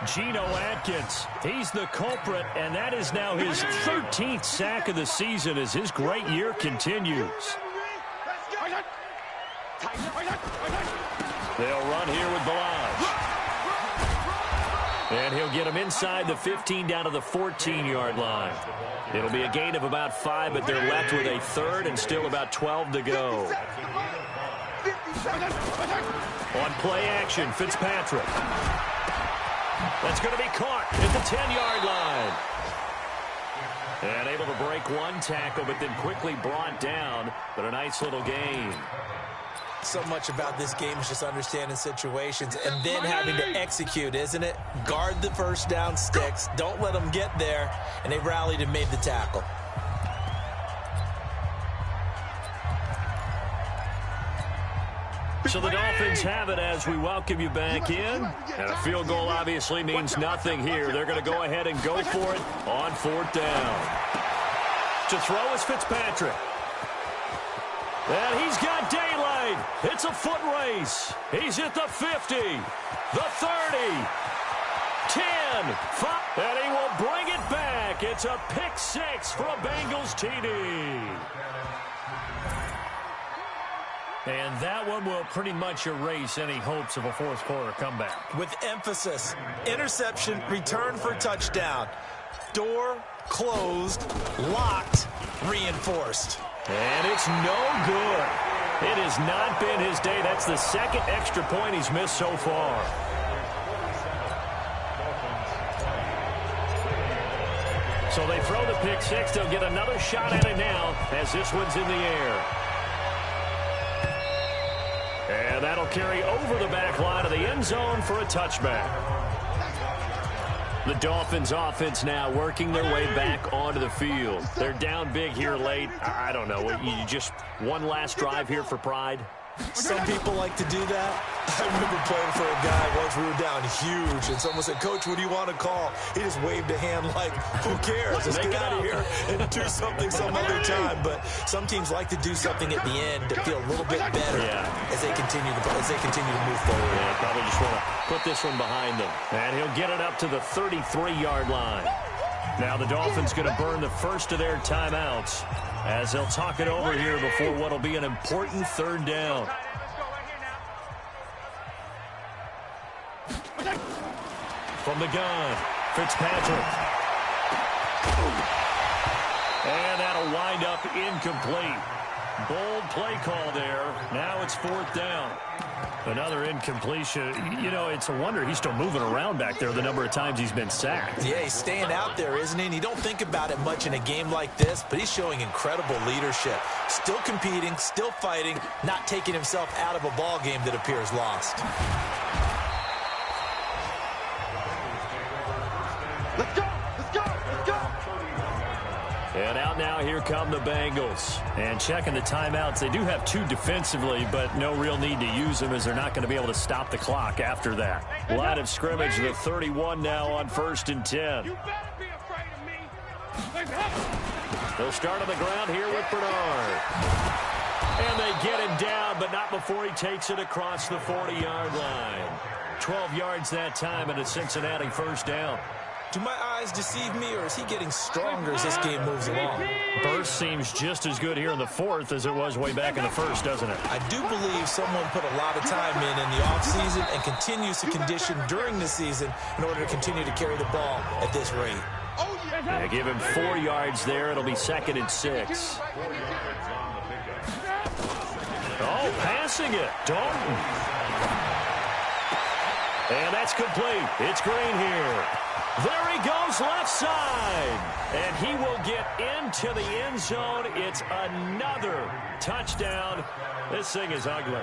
Geno Atkins, he's the culprit, and that is now his 13th sack of the season as his great year continues. They'll run here with Balaj. And he'll get him inside the 15 down to the 14-yard line. It'll be a gain of about 5, but they're left with a third and still about 12 to go. On play action, Fitzpatrick. That's going to be caught at the 10-yard line. And able to break one tackle, but then quickly brought down, but a nice little gain. So much about this game is just understanding situations and then having to execute, isn't it? Guard the first down sticks. Don't let them get there. And they rallied and made the tackle. So the Dolphins have it as we welcome you back in. And a field goal obviously means nothing here. They're going to go ahead and go for it on 4th down. To throw is Fitzpatrick. And he's got daylight. It's a foot race. He's at the 50, the 30, 10, 5, and he will bring it back. It's a pick 6 for a Bengals TD. And that one will pretty much erase any hopes of a fourth quarter comeback. With emphasis, interception, return for touchdown. Door closed, locked, reinforced. And it's no good. It has not been his day. That's the second extra point he's missed so far. So they throw the pick 6. They'll get another shot at it now as this one's in the air. And that'll carry over the back line of the end zone for a touchback. The Dolphins offense now working their way back onto the field. They're down big here late. I don't know. You just one last drive here for pride? Some people like to do that. I remember playing for a guy once. We were down huge, and someone said, "Coach, what do you want to call?" He just waved a hand like, "Who cares? Let's get out of here and do something some other time." But some teams like to do something at the end to feel a little bit better as they continue to move forward. Yeah, probably just want to put this one behind them. And he'll get it up to the 33-yard line. Now the Dolphins going to burn the first of their timeouts as they'll talk it over here before what will be an important 3rd down. From the gun, Fitzpatrick. And that'll wind up incomplete. Bold play call there. Now it's 4th down. Another incompletion. You know, it's a wonder he's still moving around back there the number of times he's been sacked. Yeah, he's staying out there, isn't he? And you don't think about it much in a game like this, but he's showing incredible leadership. Still competing, still fighting, not taking himself out of a ball game that appears lost. Let's go! Let's go! Let's go! And out now, here come the Bengals. And checking the timeouts, they do have 2 defensively, but no real need to use them as they're not going to be able to stop the clock after that. Line of scrimmage, the 31 now on 1st and 10. You better be afraid of me. They'll start on the ground here with Bernard. And they get him down, but not before he takes it across the 40-yard line. 12 yards that time, and a Cincinnati 1st down. Do my eyes deceive me, or is he getting stronger as this game moves along? Burst seems just as good here in the 4th as it was way back in the 1st, doesn't it? I do believe someone put a lot of time in the offseason and continues to condition during the season in order to continue to carry the ball at this rate. Yeah, give him 4 yards there. It'll be 2nd and 6. Oh, passing it. Dalton. And that's complete. It's Green here. There he goes left side. And he will get into the end zone. It's another touchdown. This thing is ugly.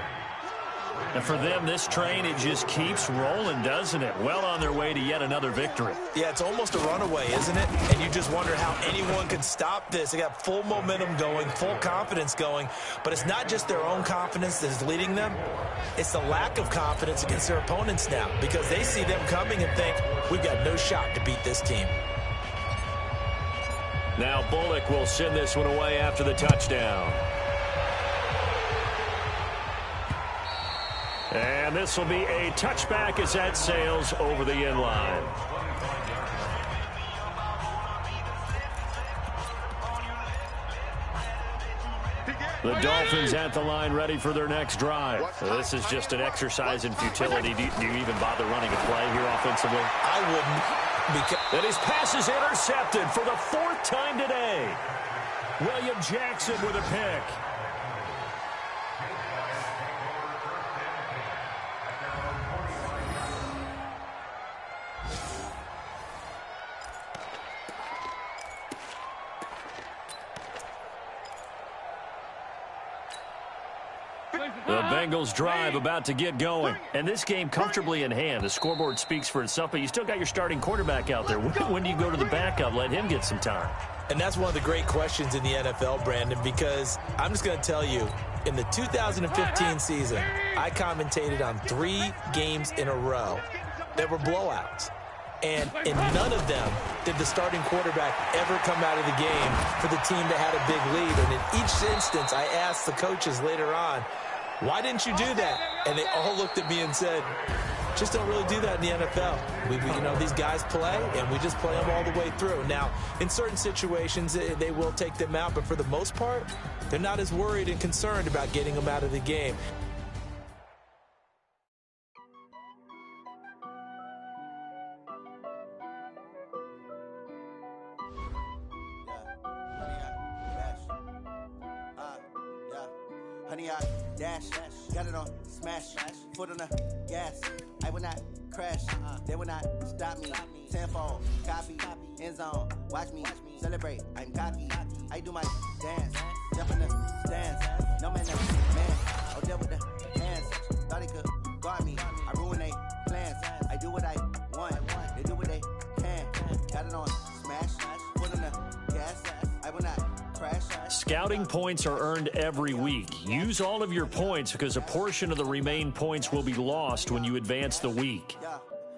And for them, this train, it just keeps rolling, doesn't it? Well on their way to yet another victory. Yeah, it's almost a runaway, isn't it? And you just wonder how anyone can stop this. They got full momentum going, full confidence going. But it's not just their own confidence that is leading them. It's the lack of confidence against their opponents now, because they see them coming and think, we've got no shot to beat this team. Now Bullock will send this one away after the touchdown. And this will be a touchback as that sails over the end line. The Dolphins at the line ready for their next drive. This is just an exercise in futility. Do you even bother running a play here offensively? I wouldn't. And his pass is intercepted for the 4th time today. William Jackson with a pick. The Bengals drive about to get going. And this game comfortably in hand. The scoreboard speaks for itself, but you still got your starting quarterback out there. When do you go to the backup, let him get some time? And that's one of the great questions in the NFL, Brandon, because I'm just going to tell you, in the 2015 season, I commentated on 3 games in a row that were blowouts. And in none of them did the starting quarterback ever come out of the game for the team that had a big lead. And in each instance, I asked the coaches later on, why didn't you do that? And they all looked at me and said, just don't really do that in the NFL. You know, these guys play, and we just play them all the way through. Now, in certain situations, they will take them out, but for the most part, they're not as worried and concerned about getting them out of the game. Honey, I dash, got it on smash, foot on the gas. I will not crash, they will not stop me. Tenfold, copy, end zone, watch me celebrate. I'm cocky, I do my dance, jump in the stands. No man, oh, deal with the hands. Thought he could guard me, I ruin they plans. I do what I want, they do what they can. Got it on smash, foot on the gas. I will not crash. Scouting points are earned every week. Use all of your points because a portion of the remaining points will be lost when you advance the week.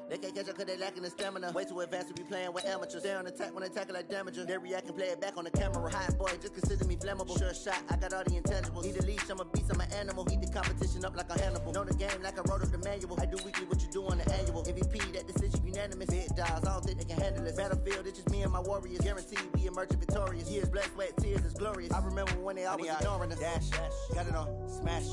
They can't catch up because they lacking the stamina. Way too advanced to be playing with amateurs. They on attack when they tackle like damager. They react and play it back on the camera. Hot boy, just consider me flammable. Sure shot, I got all the intangibles. Need a leash, I'm a beast, I'm an animal. Heat the competition up like a Hannibal. Know the game like I wrote up the manual. I do weekly what you do on the annual. MVP, that decision unanimous. Big dogs, I don't think they can handle it. Battlefield, it's just me and my warriors. Guaranteed we emerge victorious. Years, blood, sweat, tears, is glorious. I remember when they always ignoring us. Dash, got it on smash,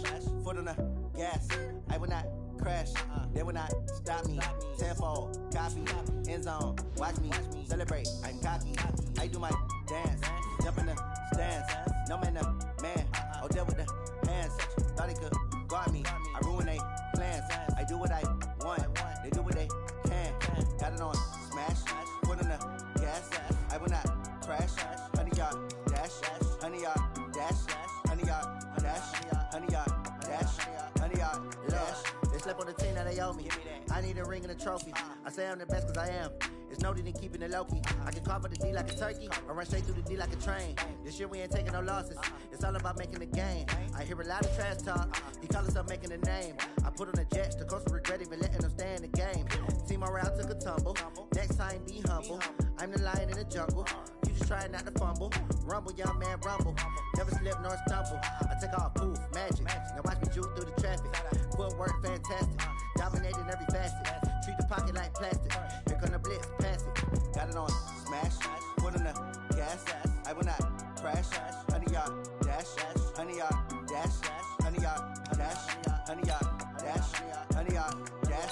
foot on the gas. I will not crash, they will not stop me. Tenfold, copy, end zone, watch me celebrate. I'm cocky, I do my dance, jump in the stands. No man, oh, deal with the hands. Thought he could guard me, I ruin they plans. I do what I want, they do what they can. Got it on smash, foot on the gas. I will not crash. Honey yard dash, honey yard dash, honey yard dash, honey yard dash, honey yard dash. They slept on the team that they owe me. I need a ring and a trophy. I say I'm the best cause I am. It's noted in keeping it low-key. I can carve up the D like a turkey or run straight through the D like a train. This year we ain't taking no losses. It's all about making the game. I hear a lot of trash talk. He call himself making a name. I put on the Jets. The coach will regret even letting them stay in the game. Team morale took a tumble. Next time be humble. I'm the lion in the jungle. You just try not to fumble. Rumble, young man, rumble. Never slip nor stumble. I take off, poof, magic. Now watch me juke through the traffic. Footwork fantastic. Dominating every facet. Treat the pocket like plastic. Here come the blitz, pass it. Got it on smash. Foot on the gas. I will not crash. Honey yard dash. Honey yard dash. Honey yard dash. Honey yard dash. Honey yard dash.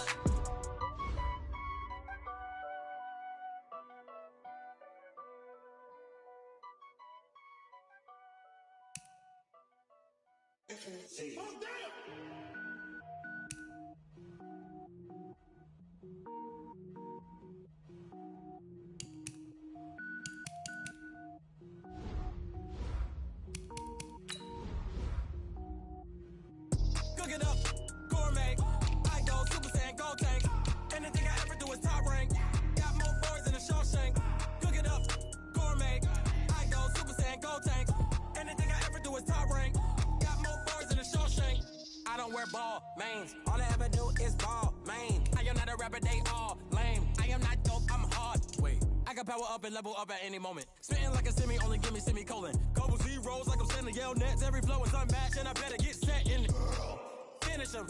Cook it up, gourmet. I go Super Saiyan, go tank. Anything I ever do is top rank. Got more boys than a Shawshank. Cook it up, gourmet. I go Super Saiyan, go tank. Anything I ever do is top rank. Got more boys than a Shawshank. I don't wear ball mains. All I ever do is ball main. I am not a rapper, they all lame. I am not dope, I'm hard. Wait, I can power up and level up at any moment. Spitting like a semi, only give me semicolon. Couple zeros like I'm sending yell nets. Every flow is unmatched and I better get set in. Finish them.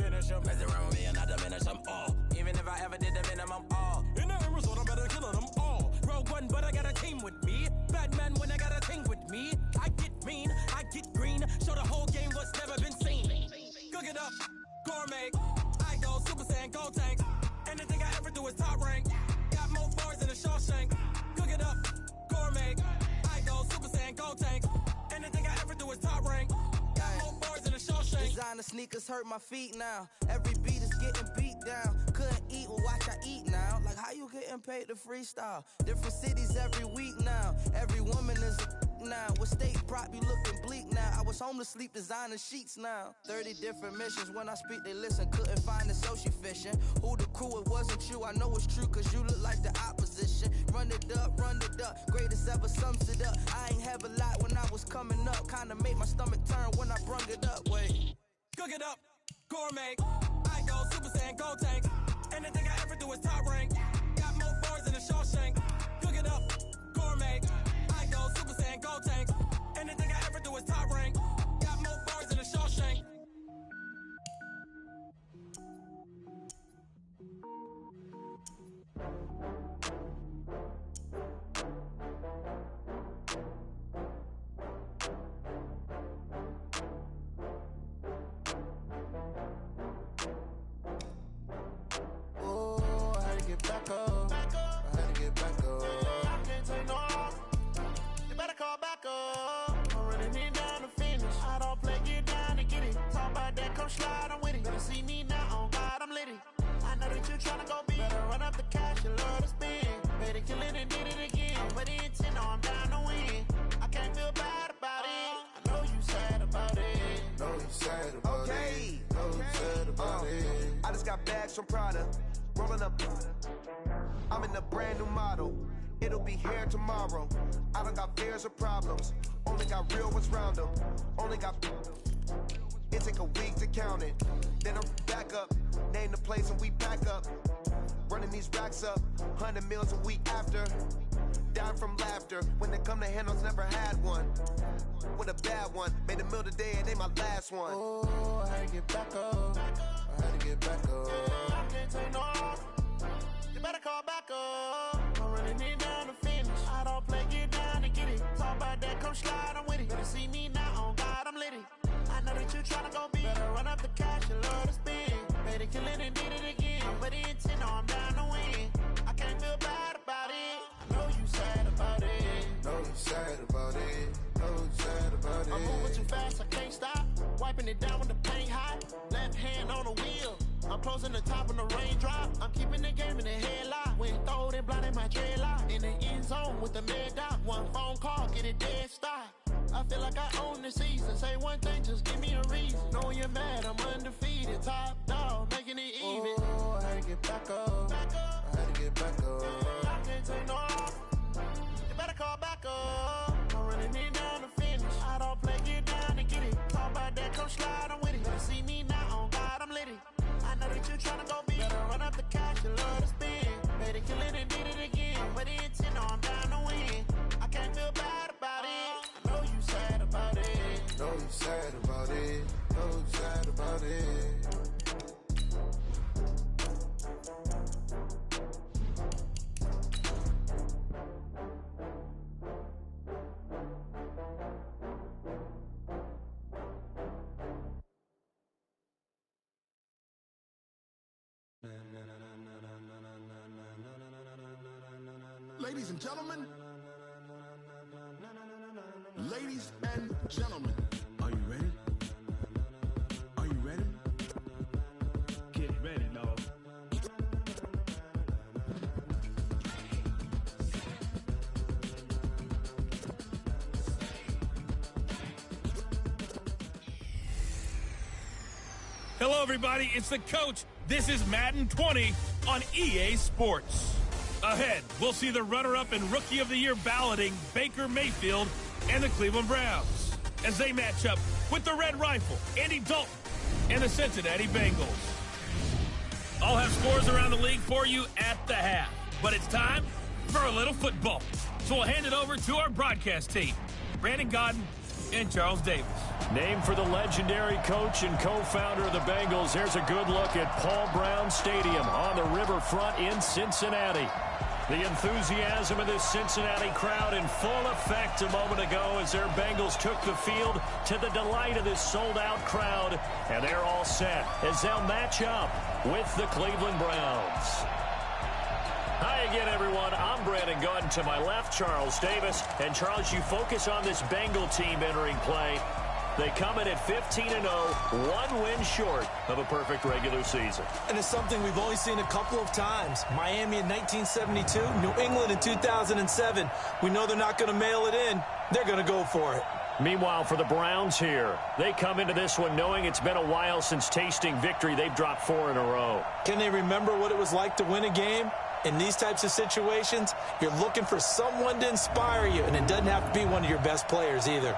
Mess around with me and I diminish them all. Even if I ever did the minimum all. In the result, I'm better killing them all. Rogue One, but I got a team with me. Batman when I got a team with me. I get mean, I get green. Show the whole game what's never been seen. Cook it up, gourmet. I go Super Saiyan, go tank. Anything I ever do is top rank. Got more bars than a Shawshank. Cook it up, gourmet. I go Super Saiyan, go tank. Anything I ever do is top rank. Designer sneakers hurt my feet now. Every beat is getting beat down. Couldn't eat, well watch I eat now. Like how you getting paid to freestyle? Different cities every week now. Every woman is a now. With state prop, you looking bleak now. I was was home to sleep, designer sheets now. 30 different missions, when I speak they listen. Couldn't find it, so she fishing. Who the crew, it wasn't you, I know it's true, cause you look like the opposition. Run it up, greatest ever sums it up. I ain't have a lot when I was coming up, kinda made my stomach turn when I brung it up. Wait, Cook it up, gourmet. I go Super Saiyan, go tank. Anything I ever do is top rank. Got more bars than a Shawshank. Cook it up, gourmet. I go Super Saiyan, go tank. Anything I ever do is top rank. Got more bars than a Shawshank. Back up. I had to get back up. I can't take no off. You better call back up. I'm running it down to finish. I don't play, get down to get it. Talk about that, come slide, I'm with it. Better see me now, on God, I'm litty. I know that you tryna go big. Better run up the cash, you love to spend. Better kill it and did it again. With the intent, I'm down to win. I can't feel bad about it. I know you sad about it. Know you sad about it. Know you sad about it. I just got bags from Prada. Rolling up, I'm in a brand new model. It'll be here tomorrow. I don't got fears or problems. Only got real ones round them. Only got. It take a week to count it. Then I'm back up. Name the place and we pack up. Running these racks up. 100 meals a week after. Down from laughter. When they come to handles, never had one. With a bad one. Made a meal today and they my last one. Oh, I had to get back up. I had to get back up. I can't take no off. You better call back up. I'm running it down to finish. I don't play, get down to get it. Talk about that, come slide, I'm with it. Better see me now, on God, I'm litty. I know that you tryna go big. Better run up the cash, you love to spend. Better kill it and did it again. With the intent, I'm down to win. I can't feel bad about it. I know you sad about it. Know you sad about it. Know you sad about it. I'm moving too fast, I can't stop. Wiping it down when the paint hot. Left hand on the wheel. I'm closing the top when the raindrop. I'm keeping the game in the headlock. When throwed and blinded my dreadlock. In the end zone with the mad dot. One phone call, get it dead stop. I feel like I own the season. Say one thing, just give me a reason. Knowing you're mad, I'm undefeated. Top dog, making it even. Oh, I had to get back up. I had to get back up. I can't take no off. You better call back up. I'm running it down to finish. I don't play, get down to get it. Talk about that, come slide, I'm with it. Better see me now, on God, I'm litty. I know that you tryna go big. Better run up the cash, you love to spend. Better kill it and did it again. With the intent, I'm down to win. I can't feel bad about it. I know you sad about it. Know you sad about it. Know you sad about it. Ladies and gentlemen, are you ready? Are you ready? Get ready, dog. Hello, everybody. It's the coach. This is Madden 20 on EA Sports. Ahead, we'll see the runner-up and Rookie of the Year balloting Baker Mayfield and the Cleveland Browns as they match up with the Red Rifle, Andy Dalton, and the Cincinnati Bengals. I'll have scores around the league for you at the half, but it's time for a little football. So we'll hand it over to our broadcast team, Brandon Godden and Charles Davis. Named for the legendary coach and co-founder of the Bengals, here's a good look at Paul Brown Stadium on the riverfront in Cincinnati. The enthusiasm of this Cincinnati crowd in full effect a moment ago as their Bengals took the field to the delight of this sold-out crowd. And they're all set as they'll match up with the Cleveland Browns. Hi again, everyone. I'm Brandon Godden. To my left, Charles Davis. And, Charles, you focus on this Bengal team entering play. They come in at 15-0, one win short of a perfect regular season. And it's something we've only seen a couple of times. Miami in 1972, New England in 2007. We know they're not going to mail it in. They're going to go for it. Meanwhile, for the Browns here, they come into this one knowing it's been a while since tasting victory. They've dropped 4 in a row. Can they remember what it was like to win a game? In these types of situations, you're looking for someone to inspire you, and it doesn't have to be one of your best players either.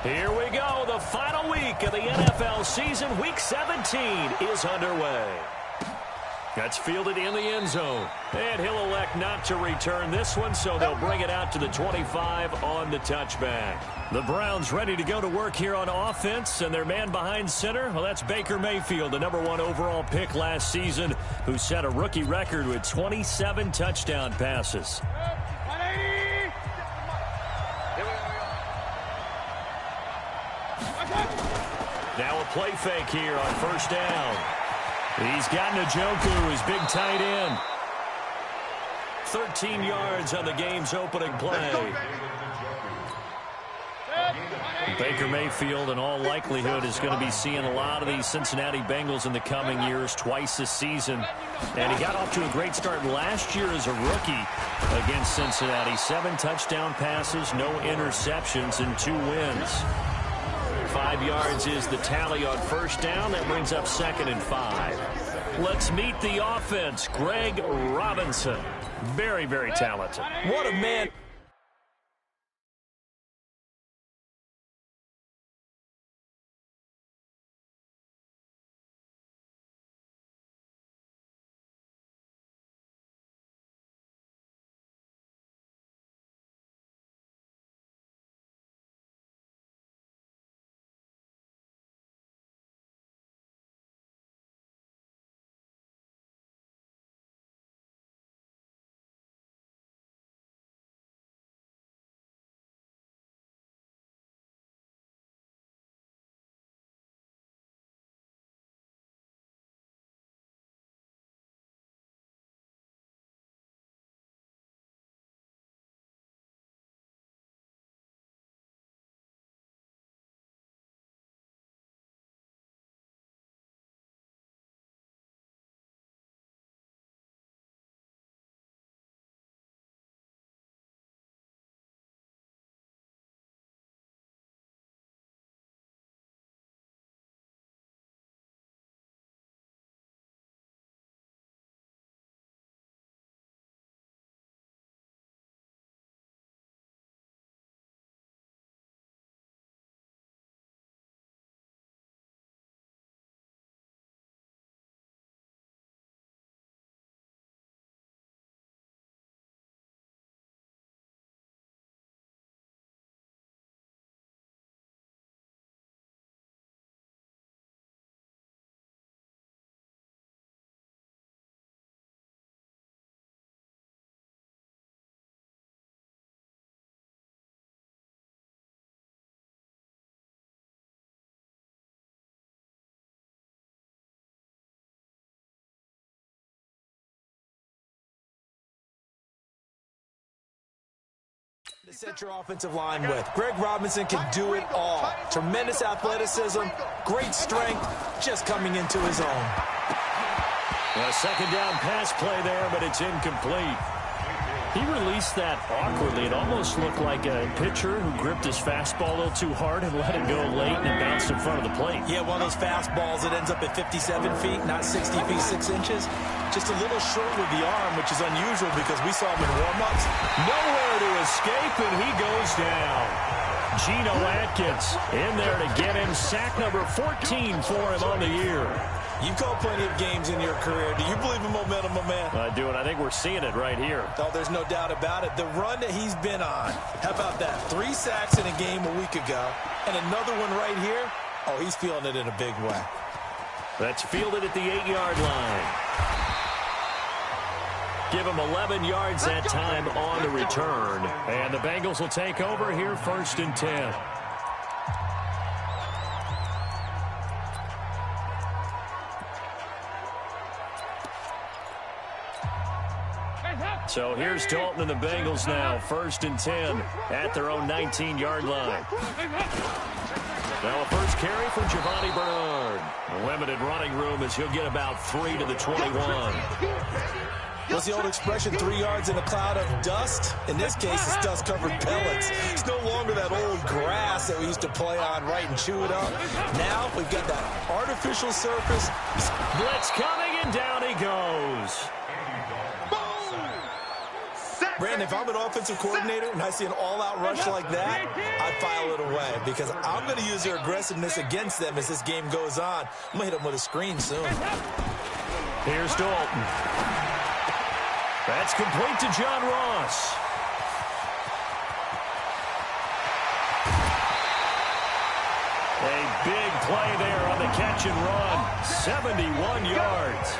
Here we go. The final week of the NFL season. Week 17 is underway. That's fielded in the end zone. And he'll elect not to return this one, so they'll bring it out to the 25 on the touchback. The Browns ready to go to work here on offense, and their man behind center, well, that's Baker Mayfield, the #1 overall pick last season, who set a rookie record with 27 touchdown passes. Now a play fake here on first down. He's got Njoku, his big tight end. 13 yards on the game's opening play. Baker Mayfield, in all likelihood, is going to be seeing a lot of these Cincinnati Bengals in the coming years, twice this season. And he got off to a great start last year as a rookie against Cincinnati. 7 touchdown passes, no interceptions, and 2 wins. 5 yards is the tally on first down. That brings up 2nd and 5. Let's meet the offense. Greg Robinson. Very, very talented. What a man. To set your offensive line with. Greg Robinson can do it all. Tremendous athleticism, great strength, just coming into his own. A 2nd down pass play there, but it's incomplete. He released that awkwardly. It almost looked like a pitcher who gripped his fastball a little too hard and let it go late and it bounced in front of the plate. Yeah, one of those fastballs that ends up at 57 feet, not 60 feet, 6 inches. Just a little short with the arm, which is unusual because we saw him in warm-ups. Nowhere to escape, and he goes down. Geno Atkins in there to get him sack number 14 for him on the year. You've called plenty of games in your career. Do you believe in momentum, my man? I do, and I think we're seeing it right here. Oh, there's no doubt about it. The run that he's been on. How about that? 3 sacks in a game a week ago, and another one right here. Oh, he's feeling it in a big way. That's fielded at the 8-yard line. Give him 11 yards that time on the return. And the Bengals will take over here 1st and 10. So here's Dalton and the Bengals now, 1st and 10 at their own 19-yard line. Now a first carry from Giovanni Bernard. A limited running room as he'll get about 3 to the 21. What's the old expression, 3 yards in a cloud of dust? In this case, it's dust-covered pellets. It's no longer that old grass that we used to play on, right, and chew it up. Now we've got that artificial surface. Blitz coming, and down he goes. Brandon, if I'm an offensive coordinator and I see an all-out rush like that, I file it away because I'm going to use their aggressiveness against them as this game goes on. I'm going to hit them with a screen soon. Here's Dalton. That's complete to John Ross. A big play there on the catch and run. 71 yards.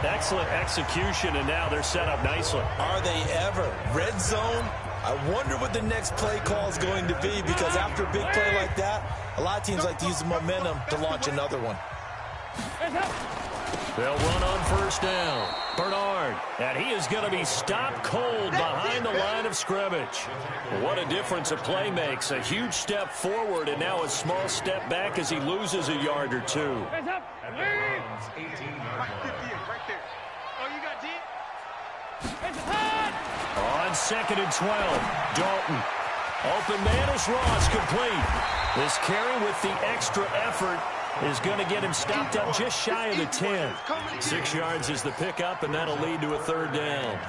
Excellent execution, and now they're set up nicely. Are they ever? Red zone? I wonder what the next play call is going to be because after a big play like that, a lot of teams like to use the momentum to launch another one. They'll run on 1st down. Bernard, and he is going to be stopped cold behind the line of scrimmage. What a difference a play makes. A huge step forward and now a small step back as he loses a yard or 2. On 2nd and 12, Dalton. Open man is Ross, complete. This carry with the extra effort is going to get him stopped up just shy of the 10. 6 yards is the pickup, and that'll lead to a 3rd down.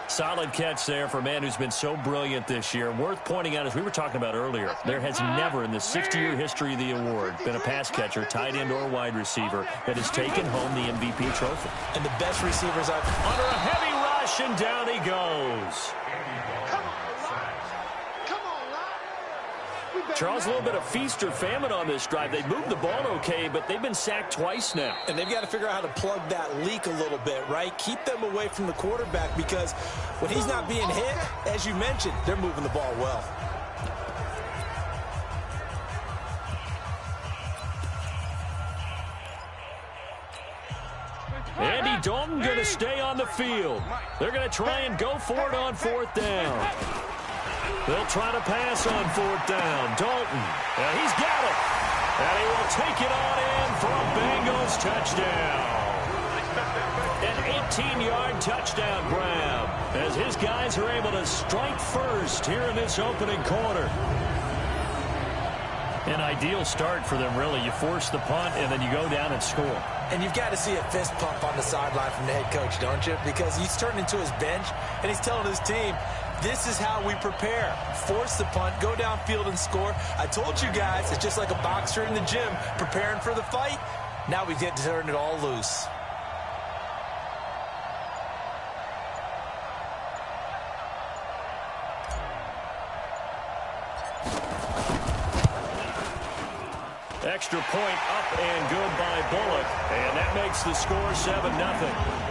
Solid catch there for a man who's been so brilliant this year. Worth pointing out, as we were talking about earlier, there has never in the 60-year history of the award been a pass catcher, tight end, or wide receiver that has taken home the MVP trophy. And the best receivers I've... Under a heavy rush, and down he goes. Charles, a little bit of feast or famine on this drive. They moved the ball okay, but they've been sacked twice now. And they've got to figure out how to plug that leak a little bit, right? Keep them away from the quarterback because when he's not being hit, as you mentioned, they're moving the ball well. Andy Dalton going to stay on the field. They're going to try and go for it on 4th down. They'll try to pass on 4th down. Dalton, he's got it. And he will take it on in for a Bengals touchdown. An 18-yard touchdown grab as his guys are able to strike first here in this opening quarter. An ideal start for them, really. You force the punt, and then you go down and score. And you've got to see a fist pump on the sideline from the head coach, don't you? Because he's turned into his bench, and he's telling his team, this is how we prepare. Force the punt, go downfield and score. I told you guys, it's just like a boxer in the gym preparing for the fight. Now we get to turn it all loose. Extra point up and good by Bullock, and that makes the score 7-0.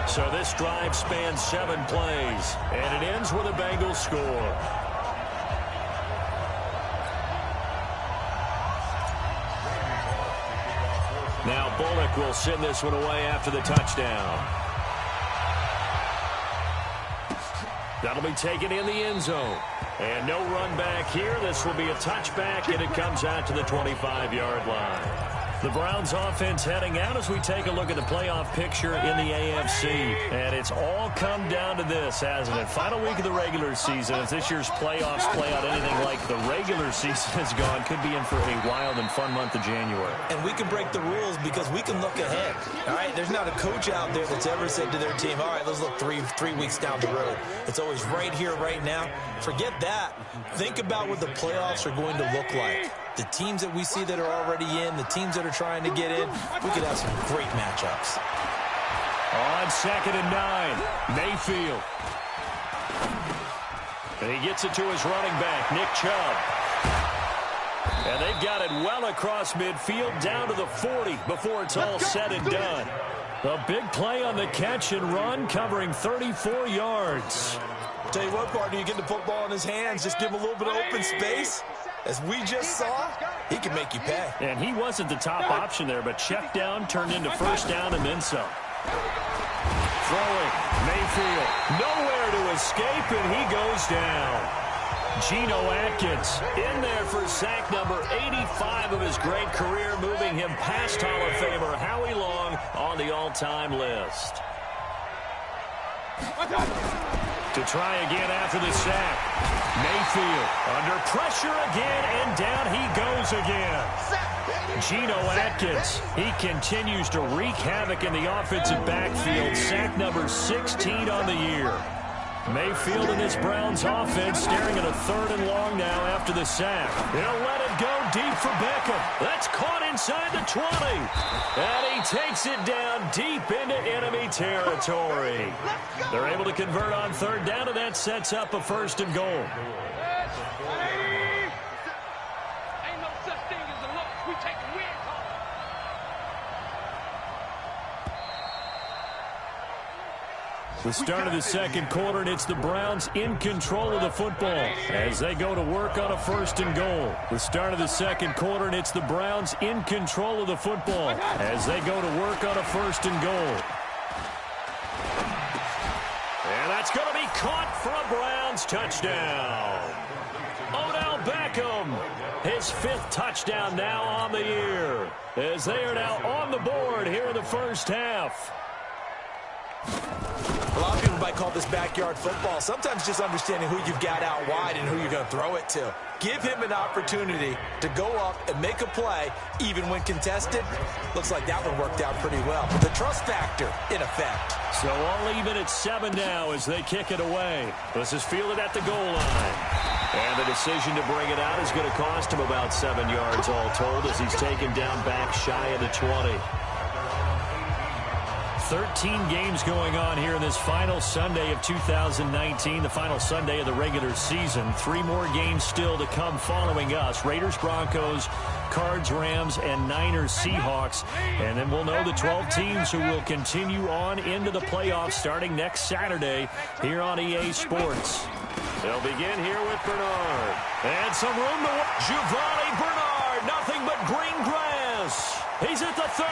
So this drive spans 7 plays, and it ends with a Bengals score. Now Bullock will send this one away after the touchdown. That'll be taken in the end zone. And no run back here. This will be a touchback, and it comes out to the 25-yard line. The Browns offense heading out as we take a look at the playoff picture in the AFC. And it's all come down to this, hasn't it? Final week of the regular season. If this year's playoffs play out anything like the regular season has gone, could be in for a wild and fun month of January. And we can break the rules because we can look ahead. All right, there's not a coach out there that's ever said to their team, all right, let's look three weeks down the road. It's always right here, right now. Forget that. Think about what the playoffs are going to look like. The teams that we see that are already in, the teams that are trying to get in, we could have some great matchups. On 2nd and 9, Mayfield. And he gets it to his running back, Nick Chubb. And they've got it well across midfield, down to the 40 before it's all said and done. A big play on the catch and run, covering 34 yards. Tell you what, partner, you get the football in his hands, just give him a little bit of open space. As we just saw, he can make you pay. And he wasn't the top option there, but check down turned into first down and then some. Throwing, Mayfield, nowhere to escape, and he goes down. Geno Atkins in there for sack number 85 of his great career, moving him past Hall of Famer Howie Long on the all-time list. To try again after the sack. Mayfield under pressure again, and down he goes again. Geno Atkins, he continues to wreak havoc in the offensive backfield. Sack number 16 on the year. Mayfield and this Browns offense staring at a 3rd and long now after the sack. He'll let it go deep for Beckham. That's caught inside the 20. And he takes it down deep into enemy territory. They're able to convert on 3rd down, and that sets up a 1st and goal. Ain't no such thing as a loss. We take a win. The start of the 2nd quarter, and it's the Browns in control of the football as they go to work on a 1st and goal. The start of the 2nd quarter, and it's the Browns in control of the football as they go to work on a 1st and goal. And that's going to be caught for a Browns touchdown. Odell Beckham, his 5th touchdown now on the year, as they are now on the board here in the first half. A lot of people might call this backyard football. Sometimes just understanding who you've got out wide and who you're going to throw it to. Give him an opportunity to go up and make a play, even when contested. Looks like that one worked out pretty well. The trust factor in effect. So all even at 7 now as they kick it away. This is fielded at the goal line. And the decision to bring it out is going to cost him about 7 yards all told as he's taken down back shy of the 20. 13 games going on here in this final Sunday of 2019, the final Sunday of the regular season. 3 more games still to come following us. Raiders, Broncos, Cards, Rams, and Niners, Seahawks. And then we'll know the 12 teams who will continue on into the playoffs starting next Saturday here on EA Sports. They'll begin here with Bernard. And some room to work. Giovanni Bernard, nothing but green grass. He's at the 30,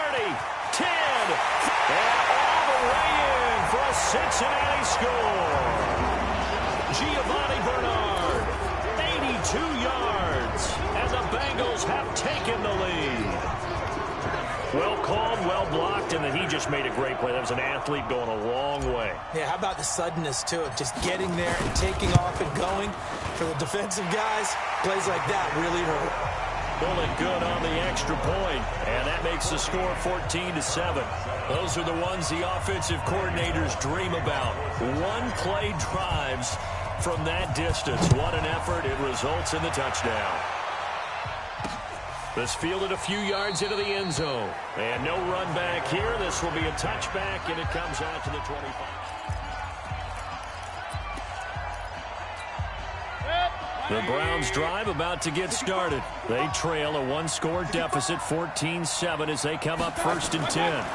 10, and all the way in for a Cincinnati score. Giovanni Bernard, 82 yards, and the Bengals have taken the lead. Well called, well blocked, and then he just made a great play. That was an athlete going a long way. Yeah, how about the suddenness to it? Just getting there and taking off and going. For the defensive guys, plays like that really hurt. Pulling good on the extra point, and that makes the score 14-7. Those are the ones the offensive coordinators dream about. One-play drives from that distance. What an effort. It results in the touchdown. This fielded a few yards into the end zone. And no run back here. This will be a touchback, and it comes out to the 25. The Browns drive about to get started. They trail a 1-score deficit, 14-7, as they come up 1st and 10.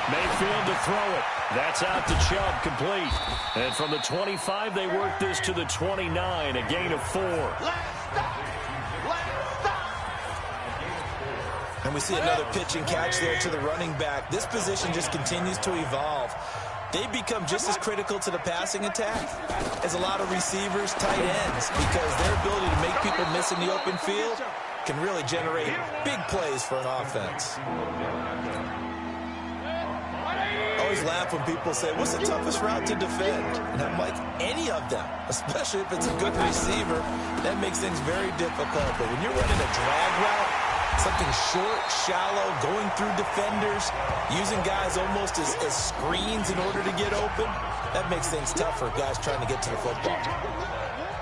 Mayfield to throw it. That's out to Chubb, complete. And from the 25, they work this to the 29, a gain of 4. And we see another pitch and catch there to the running back. This position just continues to evolve. They become just as critical to the passing attack as a lot of receivers, tight ends, because their ability to make people miss in the open field can really generate big plays for an offense. I always laugh when people say, what's the toughest route to defend? And I'm like, any of them, especially if it's a good receiver. That makes things very difficult. But when you're running a drag route, something short, shallow, going through defenders, using guys almost as screens in order to get open, that makes things tough for guys trying to get to the football.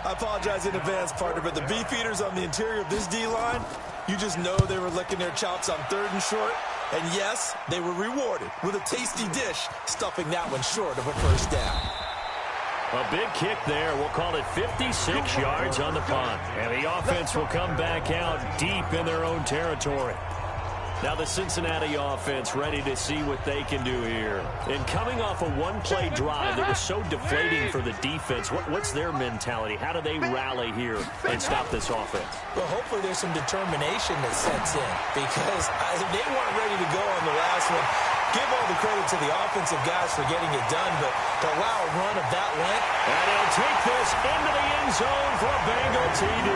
I apologize in advance, partner, but the beefeaters on the interior of this D-line, you just know they were licking their chops on 3rd and short. And yes, they were rewarded with a tasty dish, stuffing that one short of a first down. A big kick there. We'll call it 56 yards on the punt. And the offense will come back out deep in their own territory. Now the Cincinnati offense ready to see what they can do here. And coming off a one-play drive that was so deflating for the defense, what's their mentality? How do they rally here and stop this offense? Well, hopefully there's some determination that sets in, because they weren't ready to go on the last one. Give all the credit to the offensive guys for getting it done, but to allow a run of that length. And he'll take this into the end zone for a Bengal TD.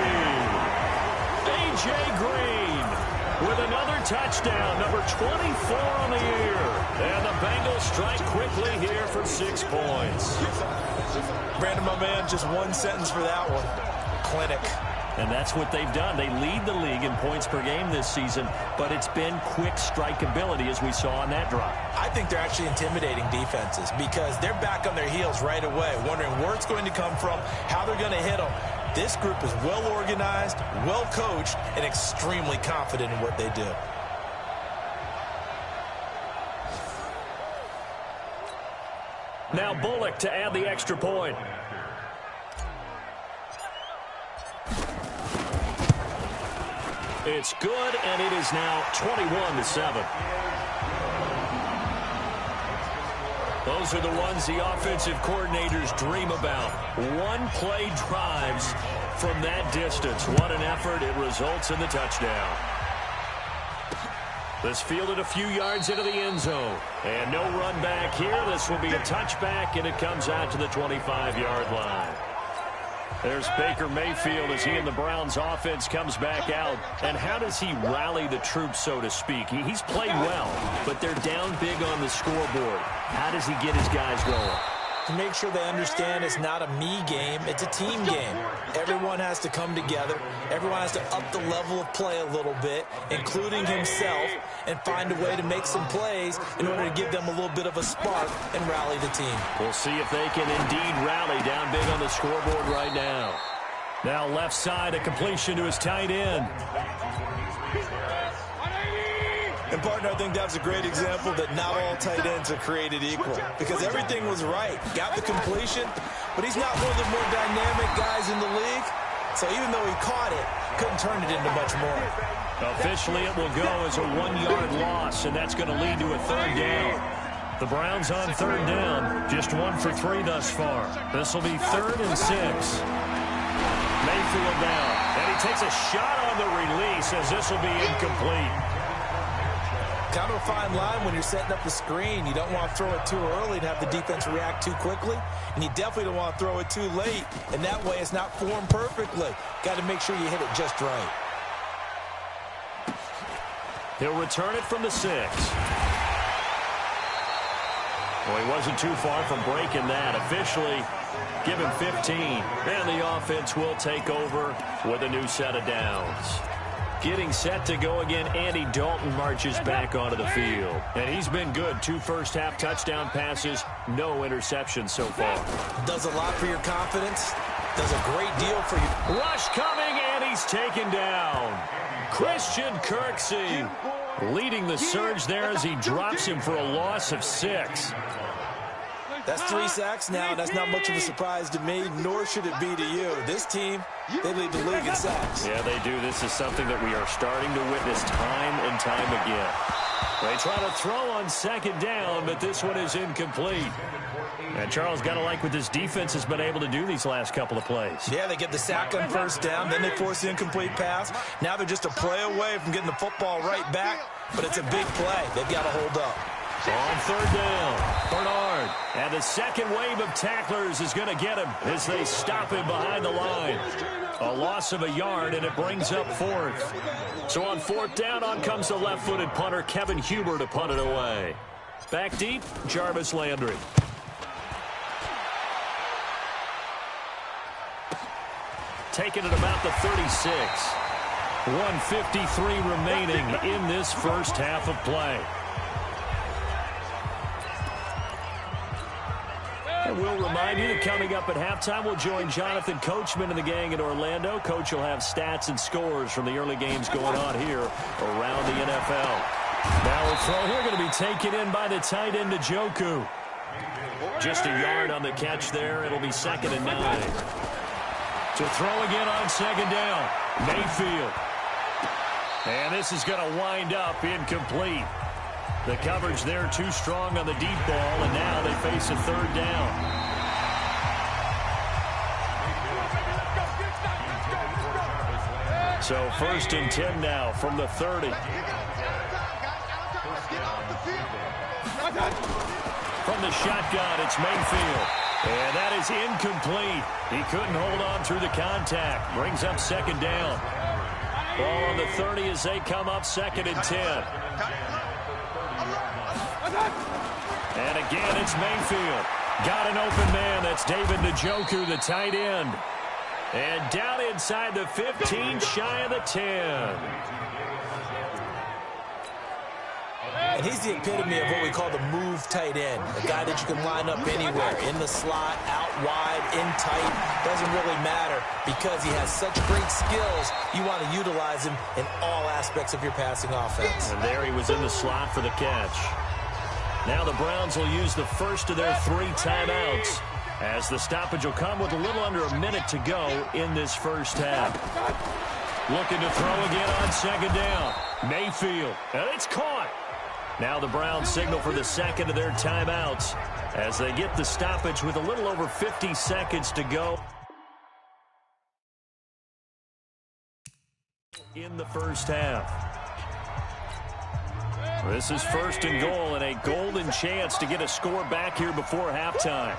A.J. Green with another touchdown, number 24 on the year. And the Bengals strike quickly here for 6 points. Brandon, my man, just one sentence for that one. Clinic. And that's what they've done. They lead the league in points per game this season, but it's been quick strikeability as we saw on that drive. I think they're actually intimidating defenses because they're back on their heels right away, wondering where it's going to come from, how they're going to hit them. This group is well organized, well coached, and extremely confident in what they do. Now Bullock to add the extra point. It's good, and it is now 21-7. Those are the ones the offensive coordinators dream about. One-play drives from that distance. What an effort. It results in the touchdown. This fielded a few yards into the end zone. And no run back here. This will be a touchback, and it comes out to the 25-yard line. There's Baker Mayfield as he and the Browns offense comes back out. And how does he rally the troops, so to speak? He's played well, but they're down big on the scoreboard. How does he get his guys going? To make sure they understand it's not a me game, it's a team game. Everyone has to come together. Everyone has to up the level of play a little bit, including himself, and find a way to make some plays in order to give them a little bit of a spark and rally the team. We'll see if they can indeed rally down big on the scoreboard right now. Now left side, a completion to his tight end. And, partner, I think that's a great example that not all tight ends are created equal, because everything was right. Got the completion, but he's not one of the more dynamic guys in the league. So even though he caught it, couldn't turn it into much more. Officially, it will go as a 1-yard loss, and that's going to lead to a 3rd down. The Browns on 3rd down, just 1 for 3 thus far. This will be 3rd and 6. Mayfield down, and he takes a shot on the release as this will be incomplete. Kind of a fine line when you're setting up the screen. You don't want to throw it too early and have the defense react too quickly. And you definitely don't want to throw it too late. And that way it's not formed perfectly. Got to make sure you hit it just right. He'll return it from the 6. Well, he wasn't too far from breaking that. Officially, give him 15. And the offense will take over with a new set of downs. Getting set to go again, Andy Dalton marches back onto the field. And he's been good. 2 first-half touchdown passes, no interceptions so far. Does a lot for your confidence. Does a great deal for you. Rush coming, and he's taken down. Christian Kirksey leading the surge there as he drops him for a loss of 6. That's 3 sacks now. That's not much of a surprise to me, nor should it be to you. This team, they lead the league in sacks. Yeah, they do. This is something that we are starting to witness time and time again. They try to throw on 2nd down, but this one is incomplete. And Charles, got to like what this defense has been able to do these last couple of plays. Yeah, they get the sack on 1st down, then they force the incomplete pass. Now they're just a play away from getting the football right back, but it's a big play. They've got to hold up. On third down, Bernard. And the second wave of tacklers is going to get him as they stop him behind the line. A loss of a yard, and it brings up fourth. So on fourth down, on comes the left-footed punter, Kevin Huber, to punt it away. Back deep, Jarvis Landry. Taken at about the 36. 1:53 remaining in this first half of play. And we'll remind you that coming up at halftime, we'll join Jonathan Coachman and the gang in Orlando. Coach will have stats and scores from the early games going on here around the NFL. Now a throw here going to be taken in by the tight end, Njoku. Just a yard on the catch there. It'll be 2nd and 9. To throw again on 2nd down, Mayfield. And this is going to wind up incomplete. The coverage there too strong on the deep ball, and now they face a 3rd down. So 1st and 10 now from the 30. From the shotgun, it's Mayfield. And that is incomplete. He couldn't hold on through the contact. Brings up 2nd down. Ball on the 30 as they come up 2nd and 10. And again, it's Mayfield. Got an open man. That's David Njoku, the tight end. And down inside the 15, shy of the 10. And he's the epitome of what we call the move tight end. A guy that you can line up anywhere. In the slot, out wide, in tight. Doesn't really matter because he has such great skills. You want to utilize him in all aspects of your passing offense. And there he was in the slot for the catch. Now the Browns will use the first of their 3 timeouts as the stoppage will come with a little under a minute to go in this first half. Looking to throw again on 2nd down. Mayfield. And it's caught. Now the Browns signal for the 2nd of their timeouts as they get the stoppage with a little over 50 seconds to go in the first half. This is 1st and goal and a golden chance to get a score back here before halftime.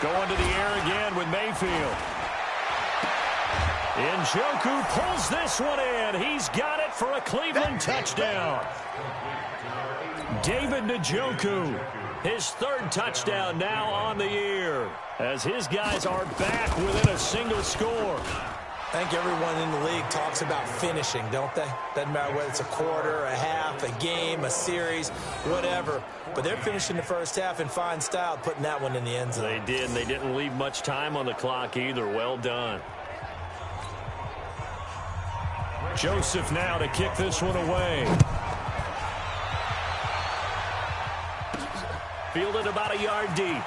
Going to the air again with Mayfield. Njoku pulls this one in. He's got it for a Cleveland touchdown. David Njoku, his 3rd touchdown now on the year as his guys are back within a single score. I think everyone in the league talks about finishing, don't they? Doesn't matter whether it's a quarter, a half, a game, a series, whatever. But they're finishing the first half in fine style, putting that one in the end zone. They did, and they didn't leave much time on the clock either. Well done. Joseph now to kick this one away. Fielded about a yard deep.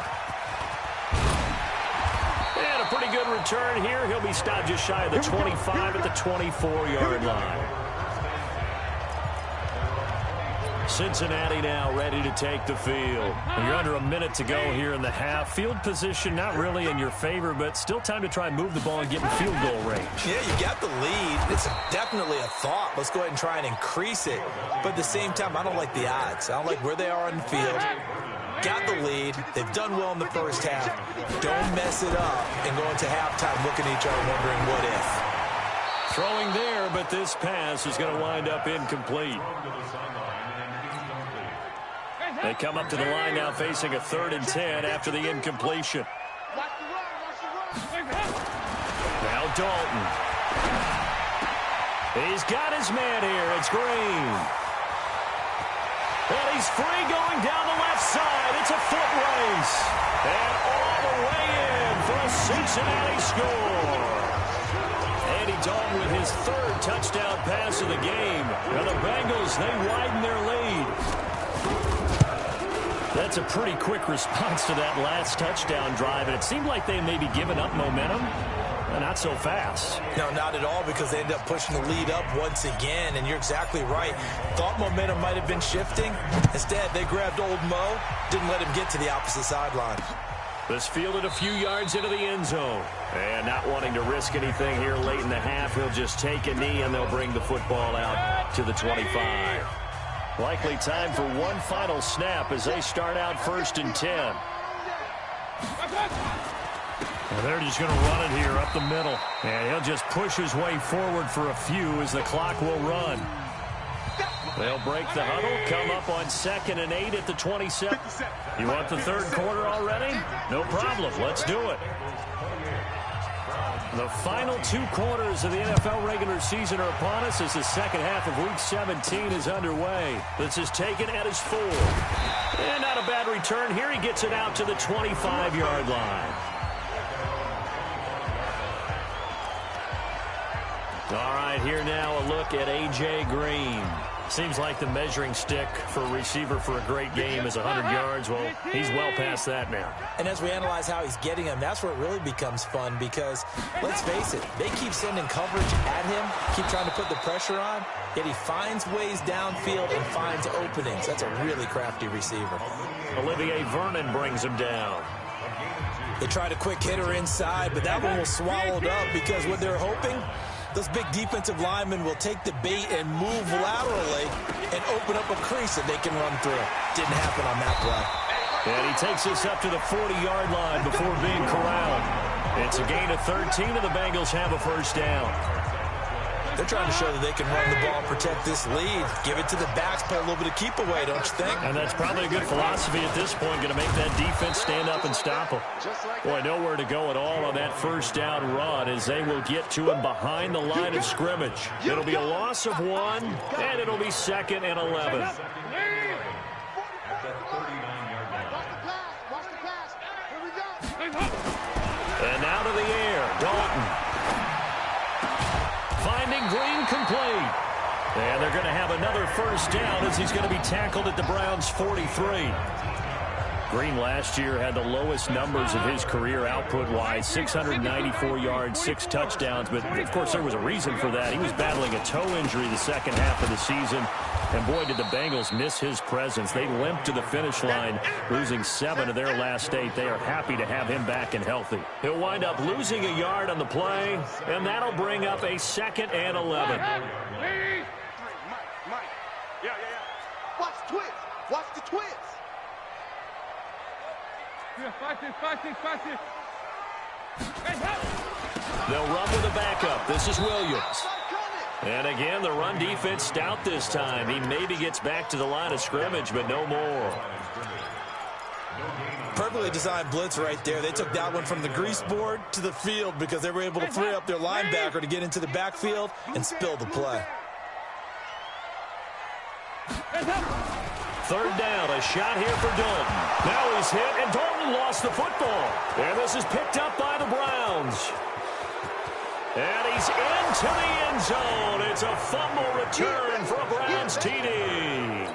And a pretty good return here. He'll be stopped just shy of the 25 at the 24-yard line. Cincinnati now ready to take the field. You're under a minute to go here in the half. Field position not really in your favor, but still time to try and move the ball and get in field goal range. Yeah, you got the lead. It's definitely a thought. Let's go ahead and try and increase it. But at the same time, I don't like the odds. I don't like where they are on the field. Got the lead. They've done well in the first half. Don't mess it up and go into halftime looking at each other wondering what if. Throwing there, but this pass is going to wind up incomplete. They come up to the line now facing a 3rd and 10 after the incompletion. Now Dalton. He's got his man here. It's Green. And he's free going down the left side. It's a foot race. And all the way in for a Cincinnati score. Andy Dalton with his 3rd touchdown pass of the game. Now the Bengals, they widen their lead. That's a pretty quick response to that last touchdown drive, and it seemed like they may be giving up momentum. Not so fast. No, not at all, because they ended up pushing the lead up once again, and you're exactly right. Thought momentum might have been shifting. Instead, they grabbed old Mo, didn't let him get to the opposite sideline. This fielded a few yards into the end zone. And not wanting to risk anything here late in the half, he'll just take a knee, and they'll bring the football out to the 25. Likely time for one final snap as they start out 1st and 10. Well, they're just going to run it here up the middle. And he'll just push his way forward for a few as the clock will run. They'll break the huddle, come up on 2nd and 8 at the 27. You want the third quarter already? No problem. Let's do it. The final 2 quarters of the NFL regular season are upon us as the second half of Week 17 is underway. This is taken at his 4. And not a bad return here. He gets it out to the 25-yard line. All right, here now a look at A.J. Green. Seems like the measuring stick for a receiver for a great game is 100 yards. Well, he's well past that now. And as we analyze how he's getting them, that's where it really becomes fun because, let's face it, they keep sending coverage at him, keep trying to put the pressure on, yet he finds ways downfield and finds openings. That's a really crafty receiver. Olivier Vernon brings him down. They tried a quick hitter inside, but that one was swallowed up because what they're hoping, those big defensive linemen will take the bait and move laterally and open up a crease that they can run through. Didn't happen on that play. And he takes us up to the 40-yard line before being corralled. It's a gain of 13, and the Bengals have a first down. They're trying to show that they can run the ball and protect this lead. Give it to the backs, play a little bit of keep away, don't you think? And that's probably a good philosophy at this point, going to make that defense stand up and stop them. Boy, nowhere to go at all on that first down run as they will get to him behind the line of scrimmage. It'll be a loss of 1, and it'll be 2nd and 11. And now to the air, Dalton. Finding Green complete. And they're going to have another first down as he's going to be tackled at the Browns' 43. Green last year had the lowest numbers of his career output-wise, 694 yards, 6 touchdowns. But, of course, there was a reason for that. He was battling a toe injury the second half of the season. And, boy, did the Bengals miss his presence. They limped to the finish line, losing 7 of their last 8. They are happy to have him back and healthy. He'll wind up losing a yard on the play, and that'll bring up a 2nd and 11. Mike. Yeah. Watch the twist. Watch the twist. Yeah, fight it. They'll run with a backup. This is Williams. And again, the run defense stout this time. He maybe gets back to the line of scrimmage, but no more. Perfectly designed blitz right there. They took that one from the grease board to the field because they were able to free up their linebacker to get into the backfield and spill the play. Third down, a shot here for Dalton. Now he's hit, and Dalton lost the football. And this is picked up by the Browns. And he's into the end zone. It's a fumble return for a Browns TD.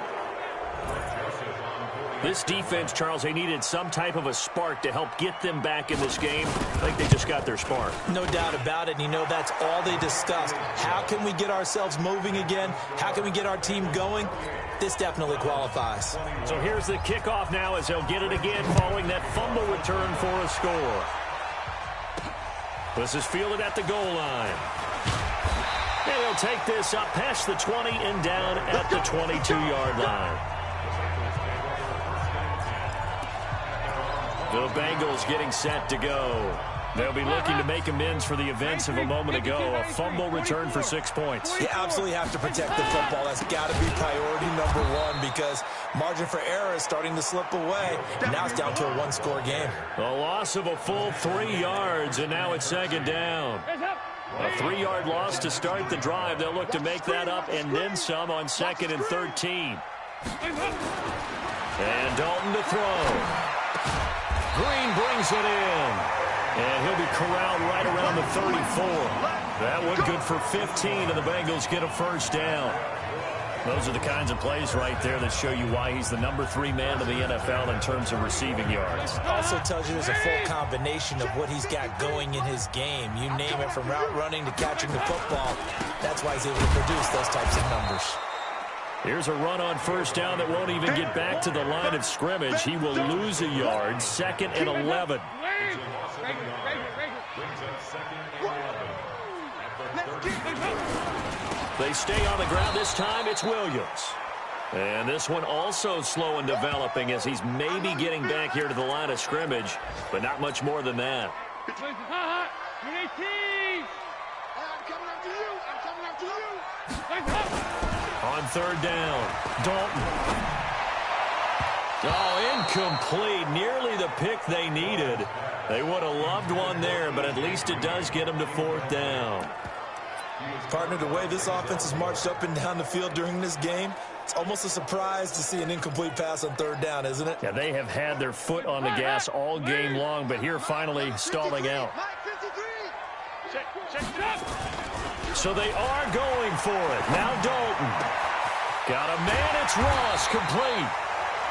This defense, Charles, they needed some type of a spark to help get them back in this game. I think they just got their spark. No doubt about it. And you know, that's all they discussed. How can we get ourselves moving again? How can we get our team going? This definitely qualifies. So here's the kickoff now as they'll get it again following that fumble return for a score. This is fielded at the goal line. And he'll take this up past the 20 and down at the 22-yard line. The Bengals getting set to go. They'll be looking to make amends for the events of a moment ago. A fumble return for 6 points. You absolutely have to protect the football. That's got to be priority number 1 because margin for error is starting to slip away. Now it's down to a 1-score game. A loss of a full 3 yards, and now it's 2nd down. A 3-yard loss to start the drive. They'll look to make that up and then some on 2nd and 13. And Dalton to throw. Green brings it in. And he'll be corralled right around the 34. That one good for 15, and the Bengals get a first down. Those are the kinds of plays right there that show you why he's the number 3 man in the NFL in terms of receiving yards. Also tells you there's a full combination of what he's got going in his game. You name it, from route running to catching the football. That's why he's able to produce those types of numbers. Here's a run on first down that won't even get back to the line of scrimmage. He will lose a yard, 2nd and 11. They stay on the ground this time. It's Williams. And this one also slow in developing as he's maybe getting back here to the line of scrimmage, but not much more than that. I'm coming after you. I'm coming after you. On third down, Dalton. Oh, incomplete. Nearly the pick they needed. They would have loved one there, but at least it does get them to fourth down. Partner, the way this offense has marched up and down the field during this game, it's almost a surprise to see an incomplete pass on third down, isn't it? Yeah, they have had their foot on the gas all game long, but here finally stalling out. So they are going for it. Now Dalton. Got a man, it's Ross, complete.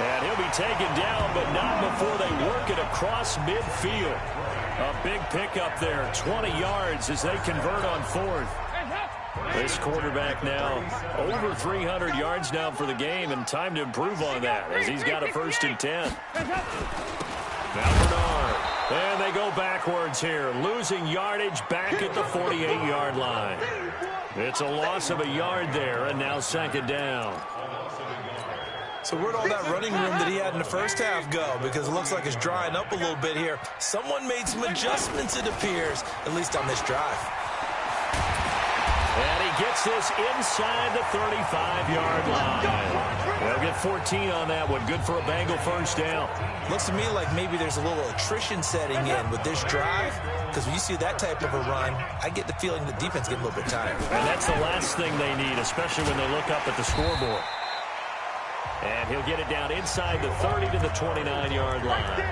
And he'll be taken down, but not before they work it across midfield. A big pickup there, 20 yards as they convert on fourth. This quarterback now over 300 yards now for the game, and time to improve on that as he's got a 1st and 10. Now Bernard. And they go backwards here, losing yardage back at the 48-yard line. It's a loss of a yard there, and now 2nd down. So where'd all that running room that he had in the first half go? Because it looks like it's drying up a little bit here. Someone made some adjustments, it appears, at least on this drive. And he gets this inside the 35-yard line. They'll get 14 on that one. Good for a Bengal 1st down. Looks to me like maybe there's a little attrition setting in with this drive. Because when you see that type of a run, I get the feeling the defense get a little bit tired. And that's the last thing they need, especially when they look up at the scoreboard. And he'll get it down inside the 30 to the 29-yard line.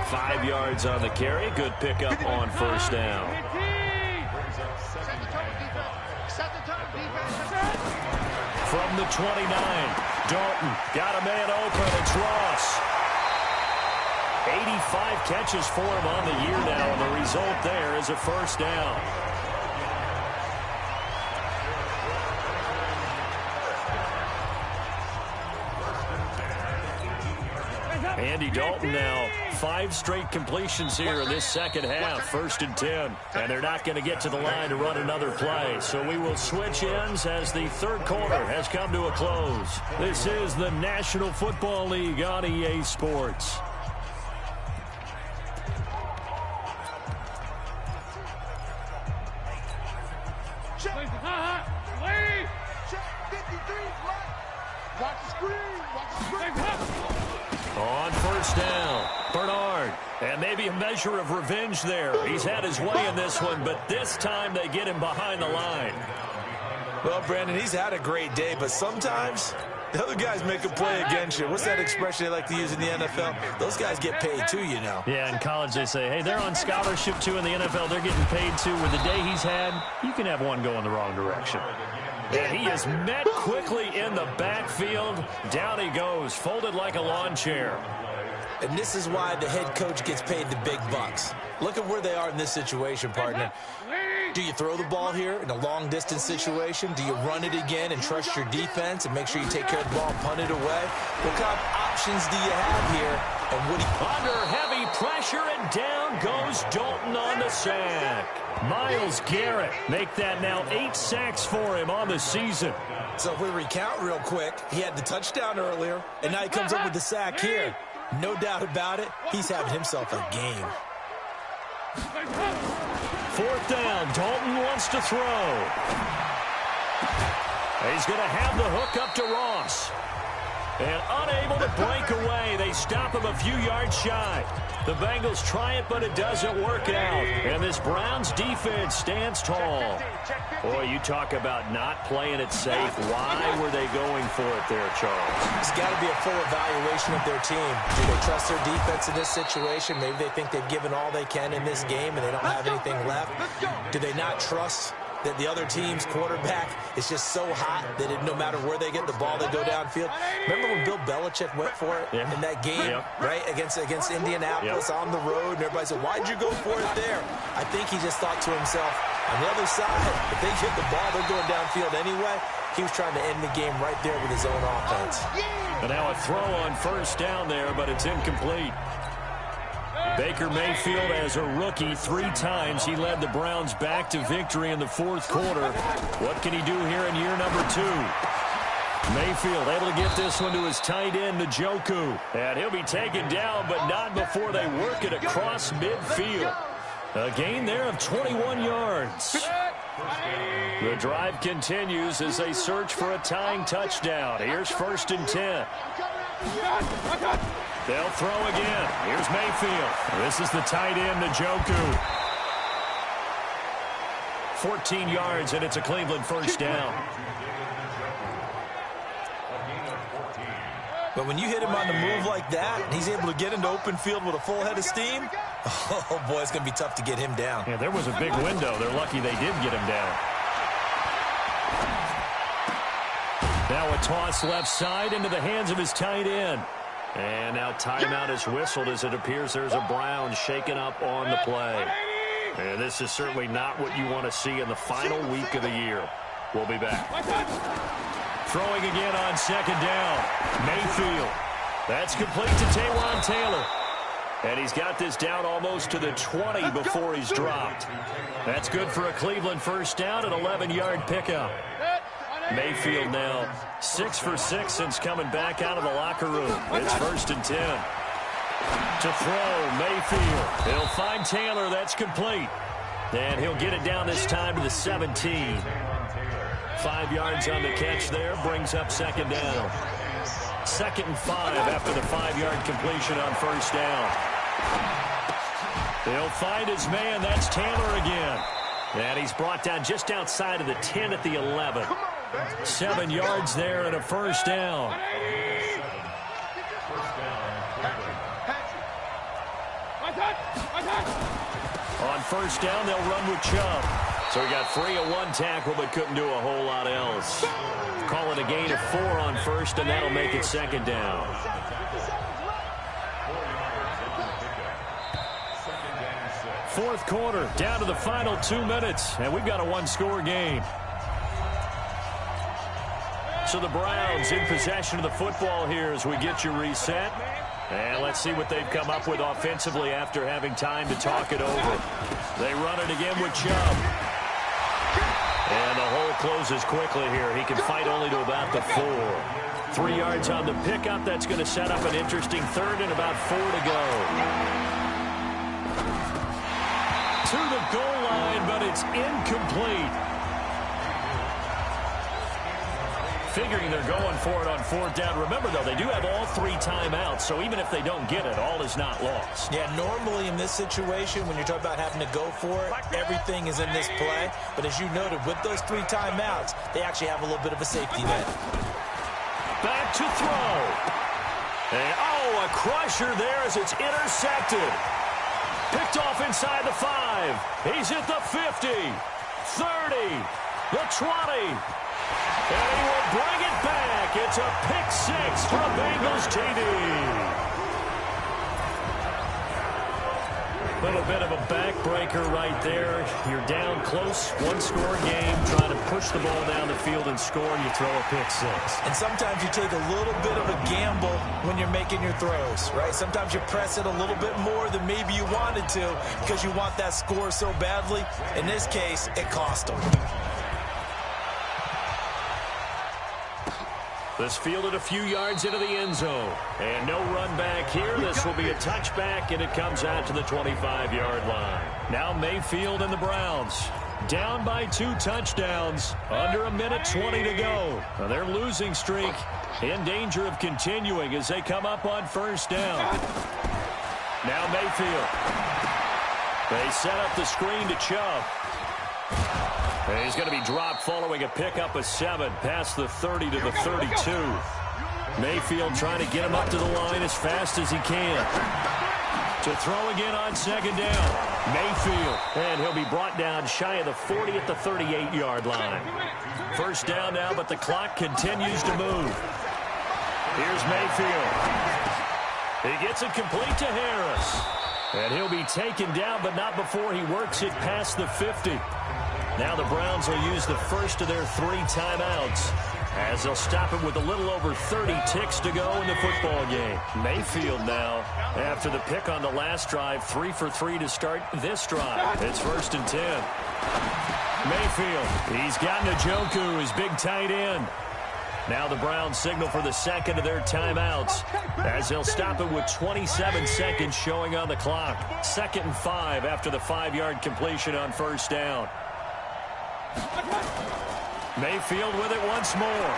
5 yards on the carry. Good pickup on 1st down. From the 29, Dalton got a man open. It's Ross. 85 catches for him on the year now, and the result there is a 1st down. Andy Dalton now 5 straight completions here in this second half, 1st and 10. And they're not going to get to the line to run another play. So we will switch ends as the 3rd quarter has come to a close. This is the National Football League on EA Sports. On 1st down, Bernard. And maybe a measure of revenge there. He's had his way in this one, but this time they get him behind the line. Well, Brandon, he's had a great day, but sometimes the other guys make a play against you. What's that expression they like to use in the NFL? Those guys get paid too, you know. Yeah, in college they say, hey, they're on scholarship too. In the NFL, they're getting paid too. With the day he's had, you can have one go in the wrong direction. And he is met quickly in the backfield. Down he goes, folded like a lawn chair. And this is why the head coach gets paid the big bucks. Look at where they are in this situation, partner. Do you throw the ball here in a long-distance situation? Do you run it again and trust your defense and make sure you take care of the ball and punt it away? What kind of options do you have here? And what do you... Under heavy pressure, and down goes Dalton on the sack. Myles Garrett make that now 8 sacks for him on the season. So if we recount real quick, he had the touchdown earlier, and now he comes up with the sack here. No doubt about it, he's having himself a game. 4th down, Dalton wants to throw. He's going to have the hook up to Ross. And unable to break away, they stop him a few yards shy. The Bengals try it, but it doesn't work out. And this Browns defense stands tall. Boy, you talk about not playing it safe. Why were they going for it there, Charles? It's got to be a full evaluation of their team. Do they trust their defense in this situation? Maybe they think they've given all they can in this game and they don't have anything left. Do they not trust that the other team's quarterback is just so hot that no matter where they get the ball, they go downfield? Remember when Bill Belichick went for it in that game, right, against Indianapolis on the road, and everybody said, why'd you go for it there? I think he just thought to himself, on the other side, if they get the ball, they're going downfield anyway. He was trying to end the game right there with his own offense. And now a throw on 1st down there, but it's incomplete. Baker Mayfield, as a rookie, 3 times he led the Browns back to victory in the 4th quarter. What can he do here in year number 2? Mayfield able to get this one to his tight end, Njoku. And he'll be taken down, but not before they work it across midfield. A gain there of 21 yards. The drive continues as they search for a tying touchdown. Here's 1st and 10. They'll throw again. Here's Mayfield. This is the tight end, Njoku. 14 yards, and it's a Cleveland 1st down. But when you hit him on the move like that, and he's able to get into open field with a full head of steam, oh, boy, it's going to be tough to get him down. Yeah, there was a big window. They're lucky they did get him down. Now a toss left side into the hands of his tight end. And now timeout is whistled as it appears there's a Brown shaken up on the play. And this is certainly not what you want to see in the final week of the year. We'll be back. Throwing again on 2nd down. Mayfield. That's complete to Taywan Taylor. And he's got this down almost to the 20 before he's dropped. That's good for a Cleveland 1st down, an 11-yard pickup. Mayfield now 6 for 6 since coming back out of the locker room. It's 1st and 10. To throw, Mayfield. He'll find Taylor. That's complete. And he'll get it down this time to the 17. 5 yards on the catch there. Brings up 2nd down. 2nd and 5 after the 5-yard completion on 1st down. They'll find his man. That's Taylor again. And he's brought down just outside of the 10 at the 11. 7 yards there and a 1st down. On 1st down, they'll run with Chubb. So he got free of 1 tackle, but couldn't do a whole lot else. Call it a gain of 4 on 1st, and that'll make it 2nd down. Fourth quarter, down to the final 2 minutes, and we've got a 1-score game. So the Browns in possession of the football here as we get you reset. And let's see what they've come up with offensively after having time to talk it over. They run it again with Chubb. And the hole closes quickly here. He can fight only to about the 4. 3 yards on the pickup. That's going to set up an interesting 3rd and about 4 to go. To the goal line, but it's incomplete. Figuring they're going for it on 4th down. Remember, though, they do have all 3 timeouts, so even if they don't get it, all is not lost. Yeah, normally in this situation, when you're talking about having to go for it, everything is in this play. But as you noted, with those 3 timeouts, they actually have a little bit of a safety net. Back to throw. And, a crusher there as it's intercepted. Picked off inside the 5. He's at the 50, 30, the 20. And he will bring it back. It's a pick 6 for a Bengals TD. Little bit of a backbreaker right there. You're down close, 1-score game, trying to push the ball down the field and score, and you throw a pick 6. And sometimes you take a little bit of a gamble when you're making your throws, right? Sometimes you press it a little bit more than maybe you wanted to because you want that score so badly. In this case, it cost them. This fielded a few yards into the end zone. And no run back here. This will be a touchback, and it comes out to the 25-yard line. Now Mayfield and the Browns down by 2 touchdowns. Under 1:20 to go. Now their losing streak in danger of continuing as they come up on 1st down. Now Mayfield. They set up the screen to Chubb. And he's going to be dropped following a pickup of 7 past the 30 to the 32. Mayfield trying to get him up to the line as fast as he can. To throw again on 2nd down. Mayfield. And he'll be brought down shy of the 40 at the 38-yard line. 1st down now, but the clock continues to move. Here's Mayfield. He gets it complete to Harris. And he'll be taken down, but not before he works it past the 50. Now the Browns will use the first of their 3 timeouts as they'll stop it with a little over 30 ticks to go in the football game. Mayfield now, after the pick on the last drive, 3 for 3 to start this drive. It's 1st and 10. Mayfield, he's got Njoku, his big tight end. Now the Browns signal for the second of their timeouts as they'll stop it with 27 seconds showing on the clock. 2nd and 5 after the 5-yard completion on first down. Mayfield with it once more.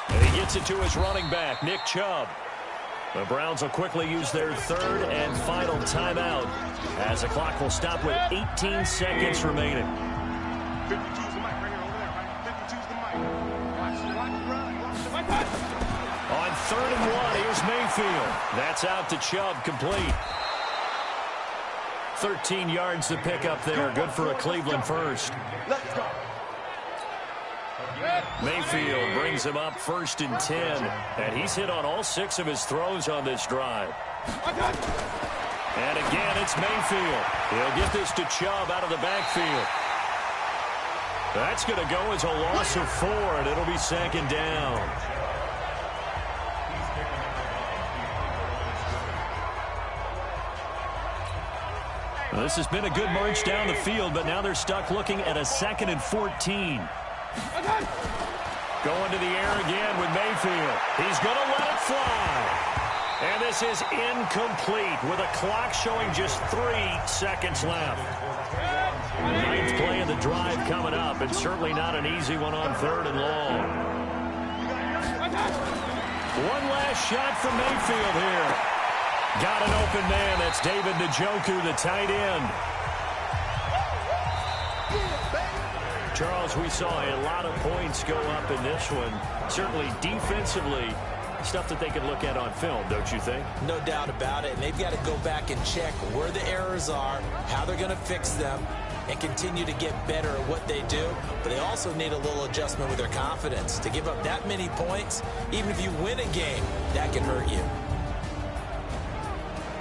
And he gets it to his running back, Nick Chubb. The Browns will quickly use their 3rd and final timeout as the clock will stop with 18 seconds remaining. 52's the mic right here over there, right? 52's the mic. Watch run. On 3rd and 1, here's Mayfield. That's out to Chubb, complete. 13 yards to pick up there. Good for a Cleveland first. Let's go. Mayfield brings him up 1st and 10, and he's hit on all 6 of his throws on this drive. And again, it's Mayfield. He'll get this to Chubb out of the backfield. That's going to go as a loss of 4, and it'll be 2nd down. Well, this has been a good march down the field, but now they're stuck looking at a 2nd and 14. Going to the air again with Mayfield. He's going to let it fly. And this is incomplete with a clock showing just 3 seconds left. 9th play of the drive coming up, and certainly not an easy one on 3rd and long. One last shot from Mayfield here. Got an open man. That's David Njoku, the tight end. Charles, we saw a lot of points go up in this one. Certainly defensively, stuff that they can look at on film, don't you think? No doubt about it. And they've got to go back and check where the errors are, how they're going to fix them, and continue to get better at what they do. But they also need a little adjustment with their confidence. To give up that many points, even if you win a game, that can hurt you.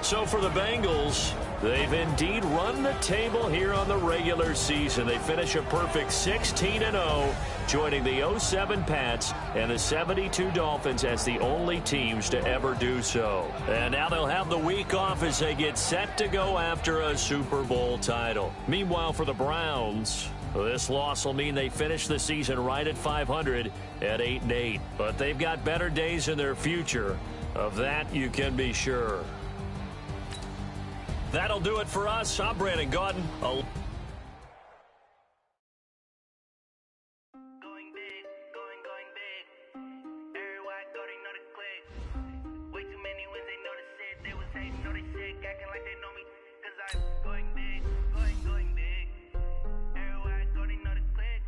So for the Bengals, they've indeed run the table here on the regular season. They finish a perfect 16-0, joining the 07 Pats and the 72 Dolphins as the only teams to ever do so. And now they'll have the week off as they get set to go after a Super Bowl title. Meanwhile, for the Browns, this loss will mean they finish the season right at 500 at 8-8. But they've got better days in their future. Of that, you can be sure. That'll do it for us. I'm Brandon Gaudin. Going big, going big. Everywhere I go, they know the click. Way too many wins, they know the shit. They was hating, know they sick, acting like they know me. Cause I'm going big, going big. Everywhere I go, they know the click.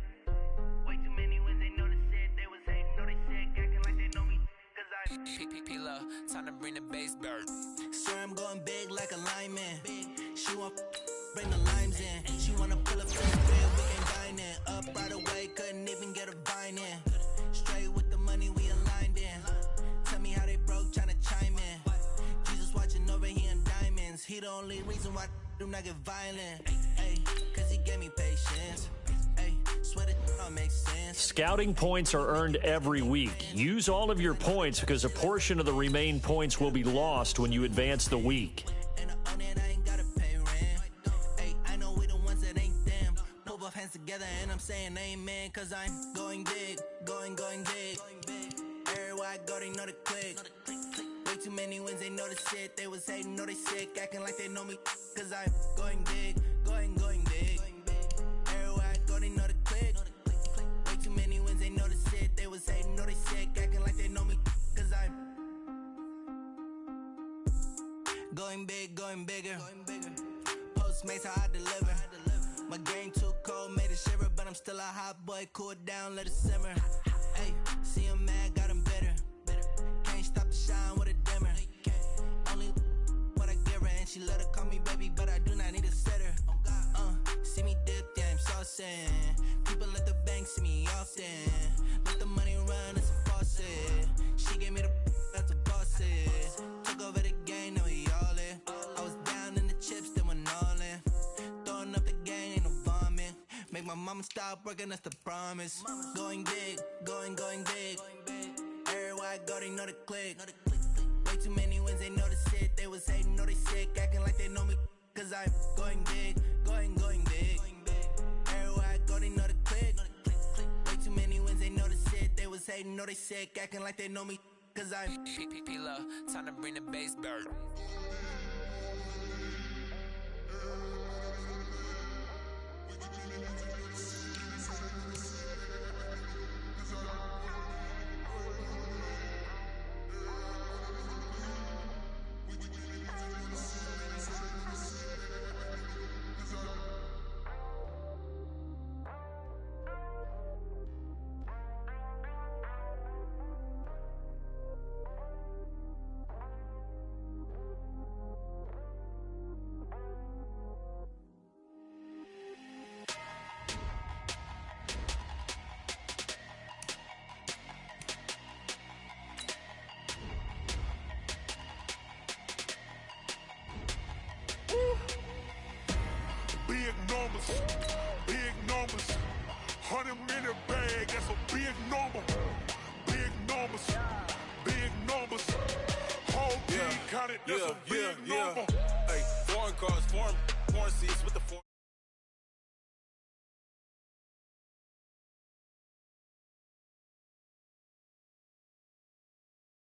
Way too many wins, they know the shit. They was hating, know they sick, acting like they know me. Cause I'm P-P-P-Love, time to bring the bass bird. Swear I'm going big like a lineman. She want bring the limes in. She wanna pull up to the crib, we can dine in. Up right away, couldn't even get a vine in. Straight with the money we aligned in. Tell me how they broke, tryna chime in. Jesus watching over here in diamonds. He the only reason why I do not get violent. Ay, cause he gave me patience. Ay, swear that all makes sense. Scouting points are earned every week. Use all of your points because a portion of the remaining points will be lost when you advance the week. And I own it, I ain't gotta pay rent. Ay, I know we the ones that ain't them. Pull both hands together and I'm saying amen. Cause I'm going big, going big. Everywhere I go, they know the click. Way too many wins, they know the shit. They was hating, know they sick, acting like they know me. Cause I'm going big, going big. Everywhere I go, they know the click. Way too many wins, they know the shit. They was hating, know they sick, acting like they know me. Cause I'm going big, going bigger. Postmates, how I deliver. My game too cold, made it shiver, but I'm still a hot boy. Cool it down, let it simmer. Hey, see him mad, got him bitter. Can't stop the shine with a dimmer. Only what I give her, and she let her call me baby, but I do not need a sitter. See me dip, yeah, I'm saucing. People at the bank see me often. Let the money run, it's a faucet. She gave me the that's a boss is. Took over the game, now we all in. I was down in the chips, then went all in. Throwing up the game, ain't no vomit. Make my mama stop working, that's the promise. Going big, going big. Everywhere I go, they know the click. Way too many wins, they know the shit. They was hating, know they sick, acting like they know me. Cause I'm going big, going big. Everywhere I go, they know the click. hating, know they sick, acting like they know me, cause I'm P-Love, time to bring the bass back. Big numbers, 100-minute bag, that's a big number. Big numbers, whole team counted, that's a big number. Hey, foreign cars, foreign seats with the foreign.